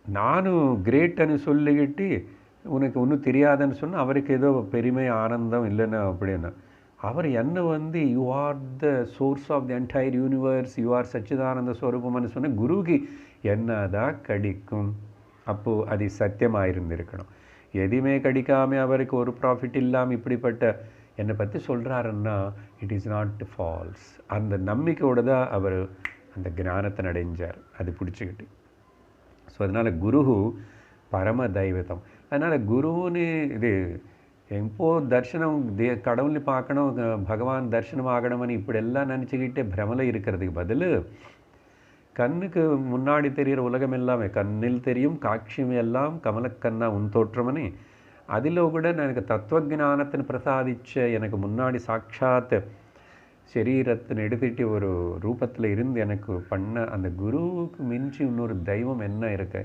நானும் கிரேட்டுன்னு சொல்லிக்கிட்டு உனக்கு ஒன்றும் தெரியாதுன்னு சொன்னால் அவருக்கு ஏதோ பெருமை ஆனந்தம் இல்லைன்னு அப்படின்னு. அவர் என்ன வந்து you are the source of the entire universe, you are சச்சிதானந்த ஸ்வரூபம்னு சொன்ன குருவுக்கு என்னதான் கிடைக்கும்? அப்போது அது சத்தியமாக இருந்திருக்கணும். எதுவுமே கிடைக்காமல் அவருக்கு ஒரு ப்ராஃபிட் இல்லாமல் இப்படிப்பட்ட என்னை பற்றி சொல்கிறாருன்னா இட் இஸ் நாட் ஃபால்ஸ். அந்த நம்பிக்கையோடு தான் அவர் அந்த ஞானத்தை அடைஞ்சார், அது பிடிச்சிக்கிட்டு. ஸோ அதனால் குரு பரம தெய்வத்தம். அதனால் குருன்னு இது எப்போ தர்சனம் கடவுளை பார்க்கணும், பகவான் தர்சனம் ஆகணும்னு இப்படியெல்லாம் நினச்சிக்கிட்டே பிரமலை இருக்கிறதுக்கு பதில், கண்ணுக்கு முன்னாடி தெரிகிற உலகம் எல்லாமே, கண்ணில் தெரியும் காட்சியம் எல்லாம் கமலக்கண்ணா உன் தோற்றமனே, அதில் கூட எனக்கு தத்துவஜானத்தின் பிரசாதிச்ச எனக்கு முன்னாடி சாட்சாத் சரீரத்தின் எடுத்துகிட்டு ஒரு ரூபத்தில் இருந்து எனக்கு பண்ண அந்த குருவுக்கு மிஞ்சி இன்னொரு தெய்வம் என்ன இருக்கு?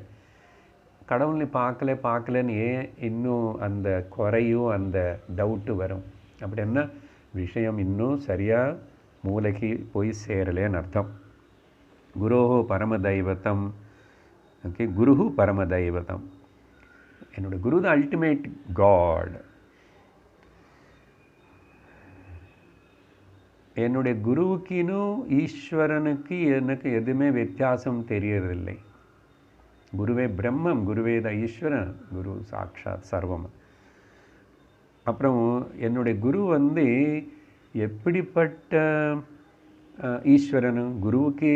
கடவுளை பார்க்கலன்னு ஏன் இன்னும் அந்த குறையும் அந்த டவுட்டு வரும்? அப்படி என்ன விஷயம் இன்னும் சரியாக மூளைக்கு போய் சேரலேன்னு அர்த்தம். குரோஹோ பரம தெய்வத்தம். ஓகே, குரு பரம தெய்வத்தம். என்னோட குரு த அல்டிமேட் காட். என்னுடைய குருவுக்கினும் ஈஸ்வரனுக்கு எனக்கு எதுவுமே வித்தியாசம் தெரியறதில்லை. குருவே பிரம்மம், குருவே த ஈஸ்வரன், குரு சாட்சாத் சர்வம். அப்புறம் என்னுடைய குரு வந்து எப்படிப்பட்ட ஈஸ்வரனு? குருவுக்கு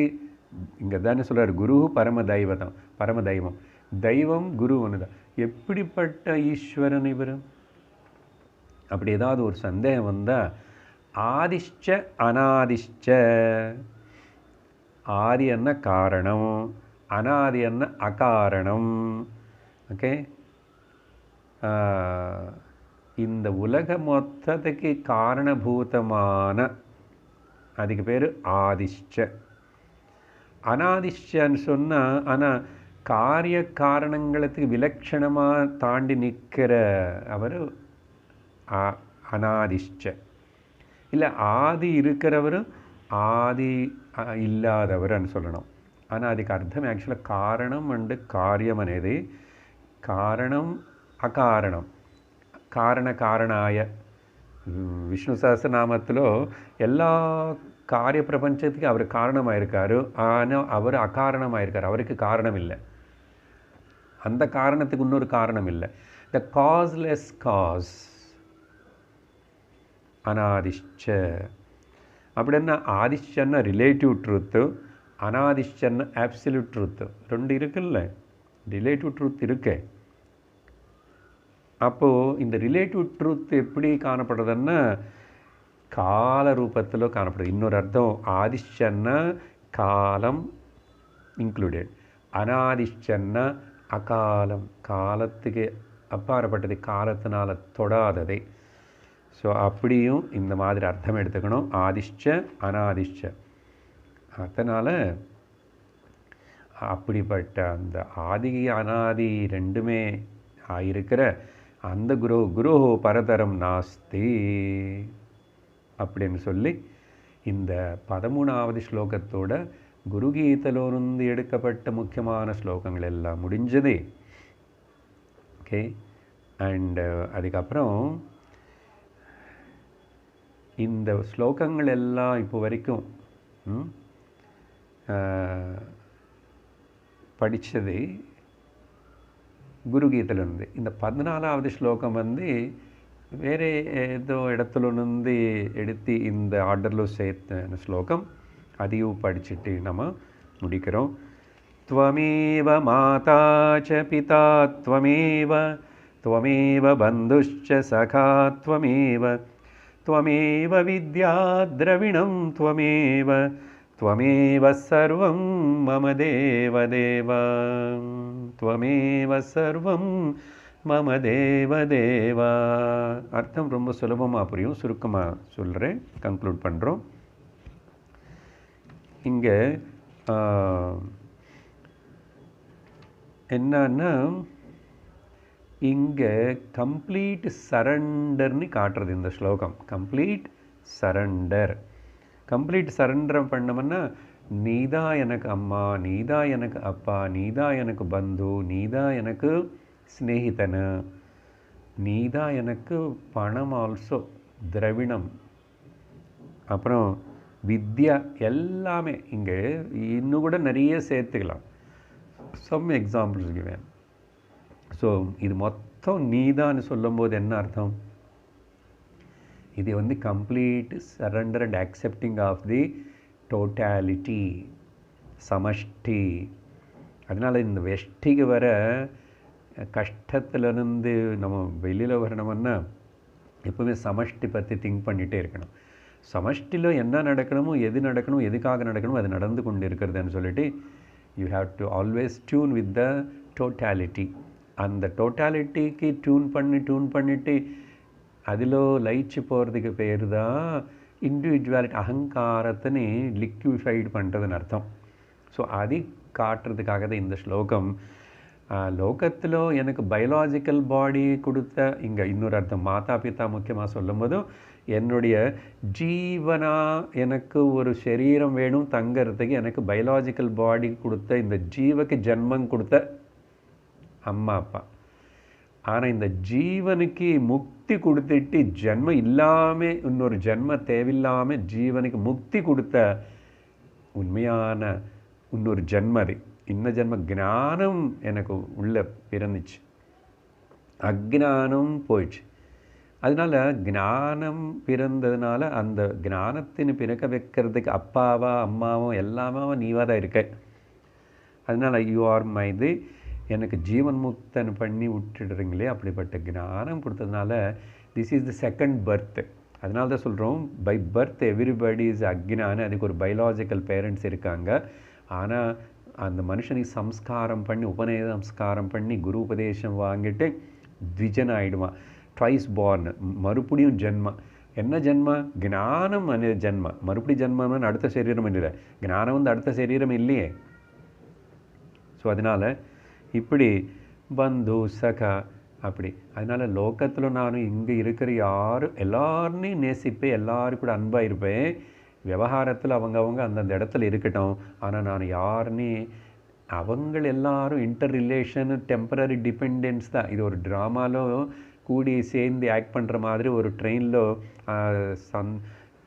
இங்கே தானே சொல்கிறார், குரு பரம தெய்வதம், பரம தெய்வம், தெய்வம் குரு ஒன்று தான். எப்படிப்பட்ட ஈஸ்வரன் இவர்? அப்படி ஏதாவது ஒரு சந்தேகம் வந்தால், ஆதிஷ்ச அநாதிஷ்ச, ஆதி என்ன காரணம், அநாதி என்ன அகாரணம். ஓகே, இந்த உலக மொத்தத்துக்கு காரணபூதமான அதுக்கு பேர் ஆதிஷ்ச. அநாதிஷ்சன்னு சொன்னால், ஆனால் காரிய காரணங்களுக்கு விலட்சணமாக தாண்டி நிற்கிற அவர் அநாதிஷ்ச. இல்லை ஆதி இருக்கிறவரும் ஆதி இல்லாதவர்னு சொல்லணும். ஆனால் அதுக்கு அர்த்தம் ஆக்சுவலாக காரணம் அண்டு காரியம் అనేది காரணம் அகாரணம், காரண காரணாய. விஷ்ணு சஹஸ்ரநாமத்தில் எல்லா காரிய பிரபஞ்சத்துக்கு அவர் காரணமாக இருக்கார், ஆனால் அவர் அகாரணமாக இருக்கார், அவருக்கு காரணம் இல்லை. அந்த காரணத்துக்கு இன்னொரு காரணம் இல்லை. த காஸ்லெஸ் காஸ், அநாதிஷ்ச. அப்படின்னா ஆதிஷ்சன்னா ரிலேட்டிவ் ட்ரூத்து, அநாதிஷ்சன்னா ஆப்சல்யூட் ட்ரூத்து. ரெண்டு இருக்குல்ல, ரிலேட்டிவ் ட்ரூத் இருக்கு. அப்போது இந்த ரிலேட்டிவ் ட்ரூத் எப்படி காணப்படுறதுன்னா கால ரூபத்தில் காணப்படுது. இன்னொரு அர்த்தம், ஆதிஷ்சன்னா காலம் இன்க்ளூடட், அநாதிஷ்சன்னா அகாலம், காலத்துக்கு அப்பாற்பட்டது, காலத்தினால் தொடாததை. ஸோ அப்படியும் இந்த மாதிரி அர்த்தம் எடுத்துக்கணும், ஆதிஷ்ச அநாதிஷ்ச. அதனால் அப்படிப்பட்ட அந்த ஆதி அநாதி ரெண்டுமே ஆயிருக்கிற அந்த குரு பரதரம் நாஸ்தி அப்படின்னு சொல்லி இந்த 13வது ஸ்லோகத்தோட குருகீதையிலிருந்து எடுக்கப்பட்ட முக்கியமான ஸ்லோகங்கள் எல்லாம் முடிஞ்சது. ஓகே, அண்டு அதுக்கப்புறம் இந்த ஸ்லோகங்கள் எல்லாம் இப்போ வரைக்கும் படித்தது குருகீதையிலிருந்து. இந்த 14வது ஸ்லோகம் வந்து வேறு ஏதோ இடத்துலேருந்து எடுத்து இந்த ஆர்டரில் சேர்த்த ஸ்லோகம், அதையும் படிச்சுட்டு நம்ம முடிக்கிறோம். த்வமேவ மாதா ச பிதா த்வமேவ, த்வமேவ பந்துஷ்ச சகா த்வமேவ, த்வமேவ வித்யா த்ரவிணம் த்வமேவ, த்வமேவ சர்வம் மம தேவதேவ, த்வமேவ சர்வம் மம தேவதேவ. அர்த்தம் ரொம்ப சுலபமாக புரியும், சுருக்கமாக சொல்கிறேன், கன்க்ளூட் பண்ணுறோம். இங்கே என்னன்னா இங்கே கம்ப்ளீட் சரண்டர்னு காட்டுறது இந்த ஸ்லோகம். Complete surrender. கம்ப்ளீட் சரண்டர் பண்ணோம்னா நீதான் எனக்கு அம்மா, நீதான் எனக்கு அப்பா, நீதான் எனக்கு பந்து, நீதான் எனக்கு ஸ்நேகிதனு, நீதான் எனக்கு பணம், ஆல்சோ திரவிணம், அப்புறம் வித்யா, எல்லாமே. இங்கே இன்னும் கூட நிறைய சேர்த்துக்கலாம். Some examples கிவேன். ஸோ இது மொத்தம் நீதான்னு சொல்லும்போது என்ன அர்த்தம்? இது வந்து complete surrender and accepting of the totality, சமஷ்டி. அதனால் இந்த வெஷ்டிக்கு வர கஷ்டத்துலேருந்து நம்ம வெளியில் வரணும்னா எப்போவுமே சமஷ்டி பற்றி திங்க் பண்ணிகிட்டே இருக்கணும். சமஷ்டியில் என்ன நடக்கணுமோ, எது நடக்கணும், எதுக்காக நடக்கணுமோ அது நடந்து கொண்டு இருக்கிறதுன்னு சொல்லிட்டு you have to always tune with the totality. அந்த டோட்டாலிட்டிக்கு டியூன் பண்ணிட்டு அதில் லயிச்சு போகிறதுக்கு பேர் தான் இண்டிவிஜுவாலிட்டி, அகங்காரத்தினு லிக்விஃபைடு பண்ணுறதுன்னு அர்த்தம். ஸோ அது காட்டுறதுக்காக தான் இந்த ஸ்லோகம். லோகத்தில் எனக்கு பயாலாஜிக்கல் பாடி கொடுத்த, இங்கே இன்னொரு அர்த்தம் மாதா பிதா முக்கியமாக சொல்லும் போதும், என்னுடைய ஜீவனா எனக்கு ஒரு சரீரம் வேணும் தங்கிறதுக்கு எனக்கு பயாலாஜிக்கல் பாடி கொடுத்த, இந்த ஜீவக்கு ஜென்மம் கொடுத்த அம்மா அப்பா. ஆனால் இந்த ஜீவனுக்கு முக்தி கொடுத்துட்டு ஜென்மம் இல்லாமல், இன்னொரு ஜென்ம தேவையில்லாமல் ஜீவனுக்கு முக்தி கொடுத்த உண்மையான இன்னொரு ஜென்மது. இந்த ஜென்ம ஞானம் எனக்கு உள்ளே பிறந்துச்சு, அஜ்ஞானம் போயிடுச்சு. அதனால் ஞானம் பிறந்ததுனால அந்த ஞானத்தின் பிறக்க வைக்கிறதுக்கு அப்பாவா அம்மாவும் எல்லாமே நீவாக தான் இருக்க. அதனால் யூ ஆர் மை இது, எனக்கு ஜீவன் முக்தன் பண்ணி விட்டுடுறீங்களே, அப்படிப்பட்ட ஞானம் கொடுத்ததுனால this is the second birth. அதனால தான் சொல்கிறோம், பை பர்த் எவ்ரிபடி இஸ் அக்ஞான. அதுக்கு ஒரு பயாலாஜிக்கல் பேரண்ட்ஸ் இருக்காங்க. ஆனால் அந்த மனுஷனுக்கு சம்ஸ்காரம் பண்ணி, உபநேத சம்ஸ்காரம் பண்ணி, குரு உபதேசம் வாங்கிட்டு த்விஜன் ஆகிடுவான், ட்வைஸ் பார்ன், மறுபடியும் ஜென்மம். என்ன ஜென்மம்? ஞானம் அனு ஜென்மம். மறுபடி ஜென்மம்னு அடுத்த சரீரம் இல்லை, ஞானம் வந்து அடுத்த சரீரம் இல்லையே. ஸோ அதனால் இப்படி பந்து சகா அப்படி. அதனால் லோகத்தில் நான் இங்கே இருக்கிற எல்லாருனையும் நேசிப்பேன், எல்லாரும் கூட அன்பாக இருப்பேன். விவகாரத்தில் அவங்க அந்தந்த இடத்துல இருக்கட்டும். ஆனால் நான் யாருன்னே, அவங்க எல்லாரும் இன்டர் ரிலேஷன், டெம்பரரி டிபெண்டன்ஸ் தான். இது ஒரு ட்ராமாலோ கூடி சேர்ந்து ஆக்ட் பண்ணுற மாதிரி, ஒரு ட்ரெயினில்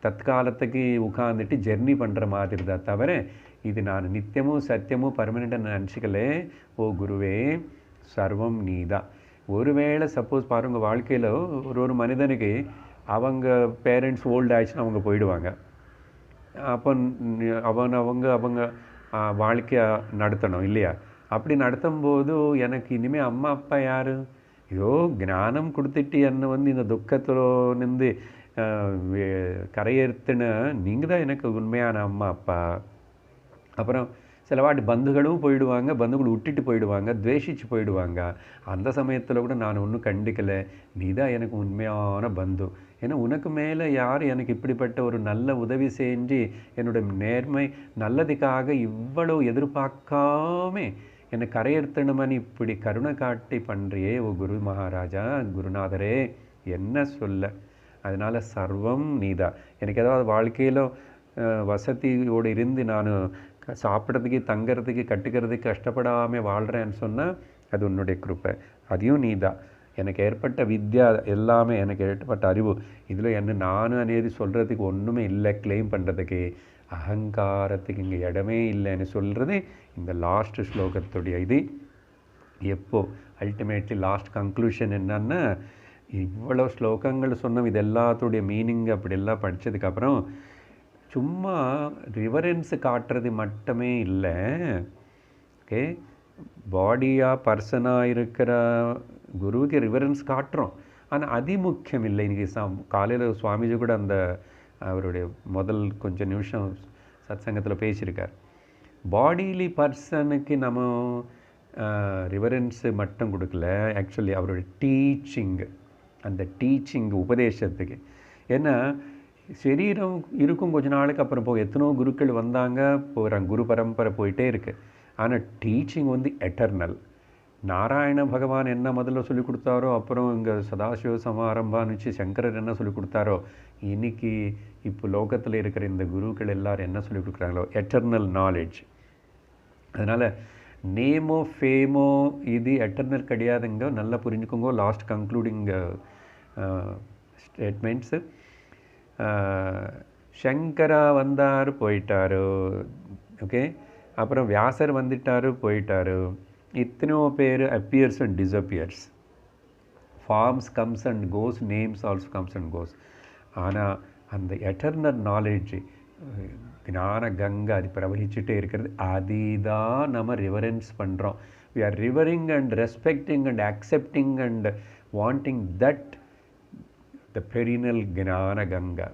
தற்காலத்துக்கு உட்காந்துட்டு ஜெர்னி பண்ணுற மாதிரி தான். தவிர இது நான் நித்தியமும் சத்தியமும் பர்மனெண்ட்டாக நினச்சிக்கலே. ஓ குருவே, சர்வம் நீதான். ஒருவேளை சப்போஸ் பாருங்கள், வாழ்க்கையில் ஒரு மனிதனுக்கு அவங்க பேரண்ட்ஸ் ஓல்டு ஆயிடுச்சுன்னா அவங்க போயிடுவாங்க. அப்போ அவங்க வாழ்க்கையை நடத்தணும் இல்லையா? அப்படி நடத்தும்போது எனக்கு இனிமேல் அம்மா அப்பா யார்? ஐயோ, ஞானம் கொடுத்துட்டு என்னை வந்து இந்த துக்கத்தில் நின்று கரையேற்றின நீங்கள் தான் எனக்கு உண்மையான அம்மா அப்பா. அப்புறம் சில வாட்டி பந்துகளும் போயிடுவாங்க, பந்துகள் விட்டுட்டு போயிடுவாங்க, துவேஷிச்சு போயிடுவாங்க. அந்த சமயத்தில் கூட நான் ஒன்றும் கண்டிக்கலை, நீ தான் எனக்கு உண்மையான பந்து. ஏன்னா உனக்கு மேலே யார் எனக்கு இப்படிப்பட்ட ஒரு நல்ல உதவி செஞ்சு என்னோட நேர்மை நல்லதுக்காக இவ்வளவு எதிர்பார்க்காம என்னை கரையேற்றணுமனு இப்படி கருணை காட்டி பண்ணுறியே ஓ குரு மகாராஜா, குருநாதரே, என்ன சொல்ல. அதனால் சர்வம் நீதான். எனக்கு ஏதாவது வாழ்க்கையில் வசதியோடு இருந்து நான் சாப்பிட்றதுக்கு, தங்கிறதுக்கு, கட்டுக்கிறதுக்கு கஷ்டப்படாமல் வாழ்கிறேன்னு சொன்னால் அது உன்னுடைய கிருப்பை, அதையும் நீதான். எனக்கு ஏற்பட்ட வித்யா எல்லாமே, எனக்கு ஏற்பட்ட அறிவு, இதில் என்ன நானும் అనేది சொல்கிறதுக்கு ஒன்றுமே இல்லை, கிளைம் பண்ணுறதுக்கு. அகங்காரத்துக்கு இங்கே இடமே இல்லைன்னு சொல்கிறது இந்த லாஸ்ட் ஸ்லோகத்துடைய இது. எப்போ அல்டிமேட்லி லாஸ்ட் கன்க்ளூஷன் என்னன்னா, இவ்வளோ ஸ்லோகங்கள் சொன்னோம், இது எல்லாத்துடைய மீனிங் அப்படியெல்லாம் படித்ததுக்கப்புறம் சும்மா ரிவரன்ஸு காட்டுறது மட்டுமே இல்லை. ஓகே, பாடியாக பர்சனாக இருக்கிற குருவுக்கு ரிவரன்ஸ் காட்டுறோம், ஆனால் அதிமுக்கியம் இல்லை. இன்றைக்கி காலையில் சுவாமிஜி கூட அந்த அவருடைய முதல் கொஞ்சம் நிமிஷம் சத்சங்கத்தில் பேசியிருக்கார். பாடிலி பர்சனுக்கு நம்ம ரிவரன்ஸு மட்டும் கொடுக்கல, ஆக்சுவலி அவருடைய டீச்சிங்கு, அந்த டீச்சிங் உபதேசத்துக்கு. ஏன்னா சரீரம் இருக்கும் கொஞ்ச நாளுக்கு அப்புறம் எத்தனோ குருக்கள் வந்தாங்க போகிறாங்க, குரு பரம்பரை போயிட்டே இருக்குது. ஆனால் டீச்சிங் வந்து எட்டர்னல். நாராயண பகவான் என்ன முதல்ல சொல்லிக் கொடுத்தாரோ, அப்புறம் இங்கே சதாசிவ சமாரம்பான்னு வச்சு சங்கரர் என்ன சொல்லிக் கொடுத்தாரோ, இன்னைக்கு இப்போ லோகத்தில் இருக்கிற இந்த குருக்கள் எல்லாரும் என்ன சொல்லிக் கொடுக்குறாங்களோ, எட்டர்னல் நாலேஜ். அதனால் நேமோ ஃபேமோ இது எட்டர்னல் கிடையாதுங்க, நல்லா புரிஞ்சுக்கோங்க. Last concluding statements. சங்கரா வந்தார் போயிட்டாரு, ஓகே. அப்புறம் வியாசர் வந்துட்டார் போயிட்டாரு. இத்தனையோ பேர் appears and disappears. Forms comes and goes, names also comes and goes. ஆனால் அந்த எட்டர்னல் நாலேஜ் ஞான கங்கை அது பிரவகிச்சுட்டே இருக்கிறது. அதுதான் நம்ம ரிவரன்ஸ் பண்ணுறோம். we are revering and respecting and accepting and wanting that the perennial ஞான கங்கா,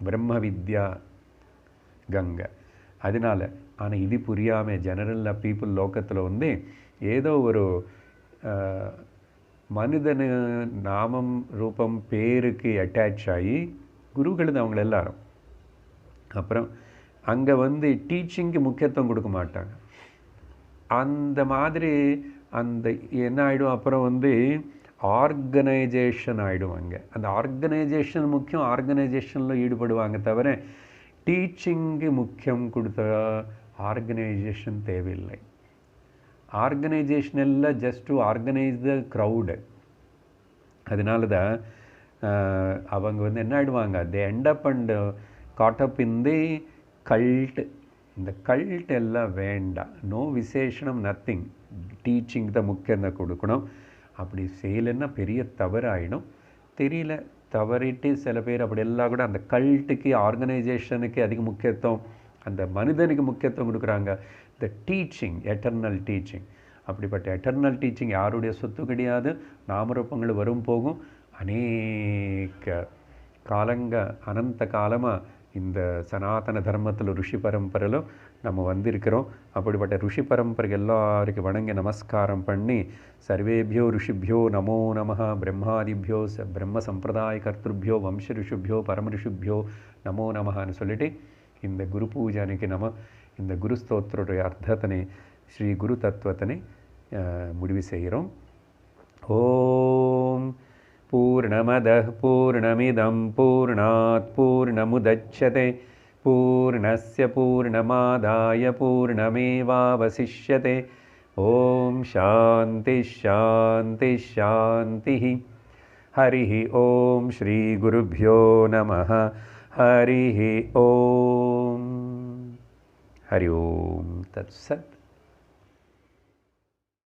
பிரம்ம வித்யா கங்கை. அதனால் ஆனால் இது புரியாமல் ஜெனரலாக பீப்புள் லோக்கத்தில் வந்து ஏதோ ஒரு மனிதனு நாமம் ரூபம் பேருக்கு அட்டாச் ஆகி குருக்கள் அவங்க எல்லாரும் அப்புறம் அங்கே வந்து டீச்சிங்க்கு முக்கியத்துவம் கொடுக்க மாட்டாங்க. அந்த மாதிரி அந்த என்ன ஆகிடும், அப்புறம் வந்து ஆர்கனைசேஷன் ஆகிடும். அங்கே அந்த ஆர்கனைசேஷன் முக்கியம், ஆர்கனைசேஷனில் ஈடுபடுவாங்க தவிர டீச்சிங்கு முக்கியம் கொடுத்த ஆர்கனைசேஷன் தேவையில்லை. ஆர்கனைசேஷன் எல்லாம் just to organise the crowd. அதனால தான் அவங்க வந்து என்ன ஆகிடுவாங்க, they end up and caught up in the cult. இந்த கல்ட் எல்லாம் வேண்டாம், நோ விசேஷனம், நத்திங். டீச்சிங் தான் முக்கியம் தான் கொடுக்கணும். அப்படி செய்யலைன்னா பெரிய தவறு ஆகிடும். தெரியல, தவறிட்டு சில பேர் அப்படி எல்லாம் கூட அந்த கல்ட்டுக்கு ஆர்கனைசேஷனுக்கு அதிக முக்கியத்துவம், அந்த மனிதனுக்கு முக்கியத்துவம் கொடுக்குறாங்க. த டீச்சிங், எட்டர்னல் டீச்சிங், அப்படிப்பட்ட எட்டர்னல் டீச்சிங் யாருடைய சொத்து கிடையாது. நாமரூபங்கள் வரும் போகும். அநேக காலங்க அனந்த காலமாக இந்த சனாதன தர்மத்தில் ருஷி பரம்பரையில் நம்ம வந்திருக்கிறோம். அப்படிப்பட்ட ருஷி பரம்பரைக்கு எல்லாருக்கும் வணங்கி நமஸ்காரம் பண்ணி, சர்வேபியோ ருஷிபியோ நமோ நம, பிரம்மாதிபியோ பிரம்ம சம்பிரதாய கர்த்திருபியோ வம்ச ருஷிபியோ பரம ருஷிபியோ நமோ நமன்னு சொல்லிட்டு இந்த குரு பூஜனைக்கு நம்ம இந்த குரு ஸ்தோத்திரோடைய அர்த்தத்தினை, ஸ்ரீ குரு தத்துவத்தினை முடிவு செய்கிறோம். ஓம் பூர்ணமதః பூர்ணமிதம் பூர்ணாத் பூர்ணமுதச்யதே பூர்ணஸ்ய பூர்ணமாதாய பூர்ணமேவாவசிஷ்யதே. ஓம் சாந்தி சாந்தி சாந்தி. ஹரிः ஓம் ஸ்ரீ குருभ्यो நமः. ஹரிः ஓம். ஹரி ஓம் தத் சத்.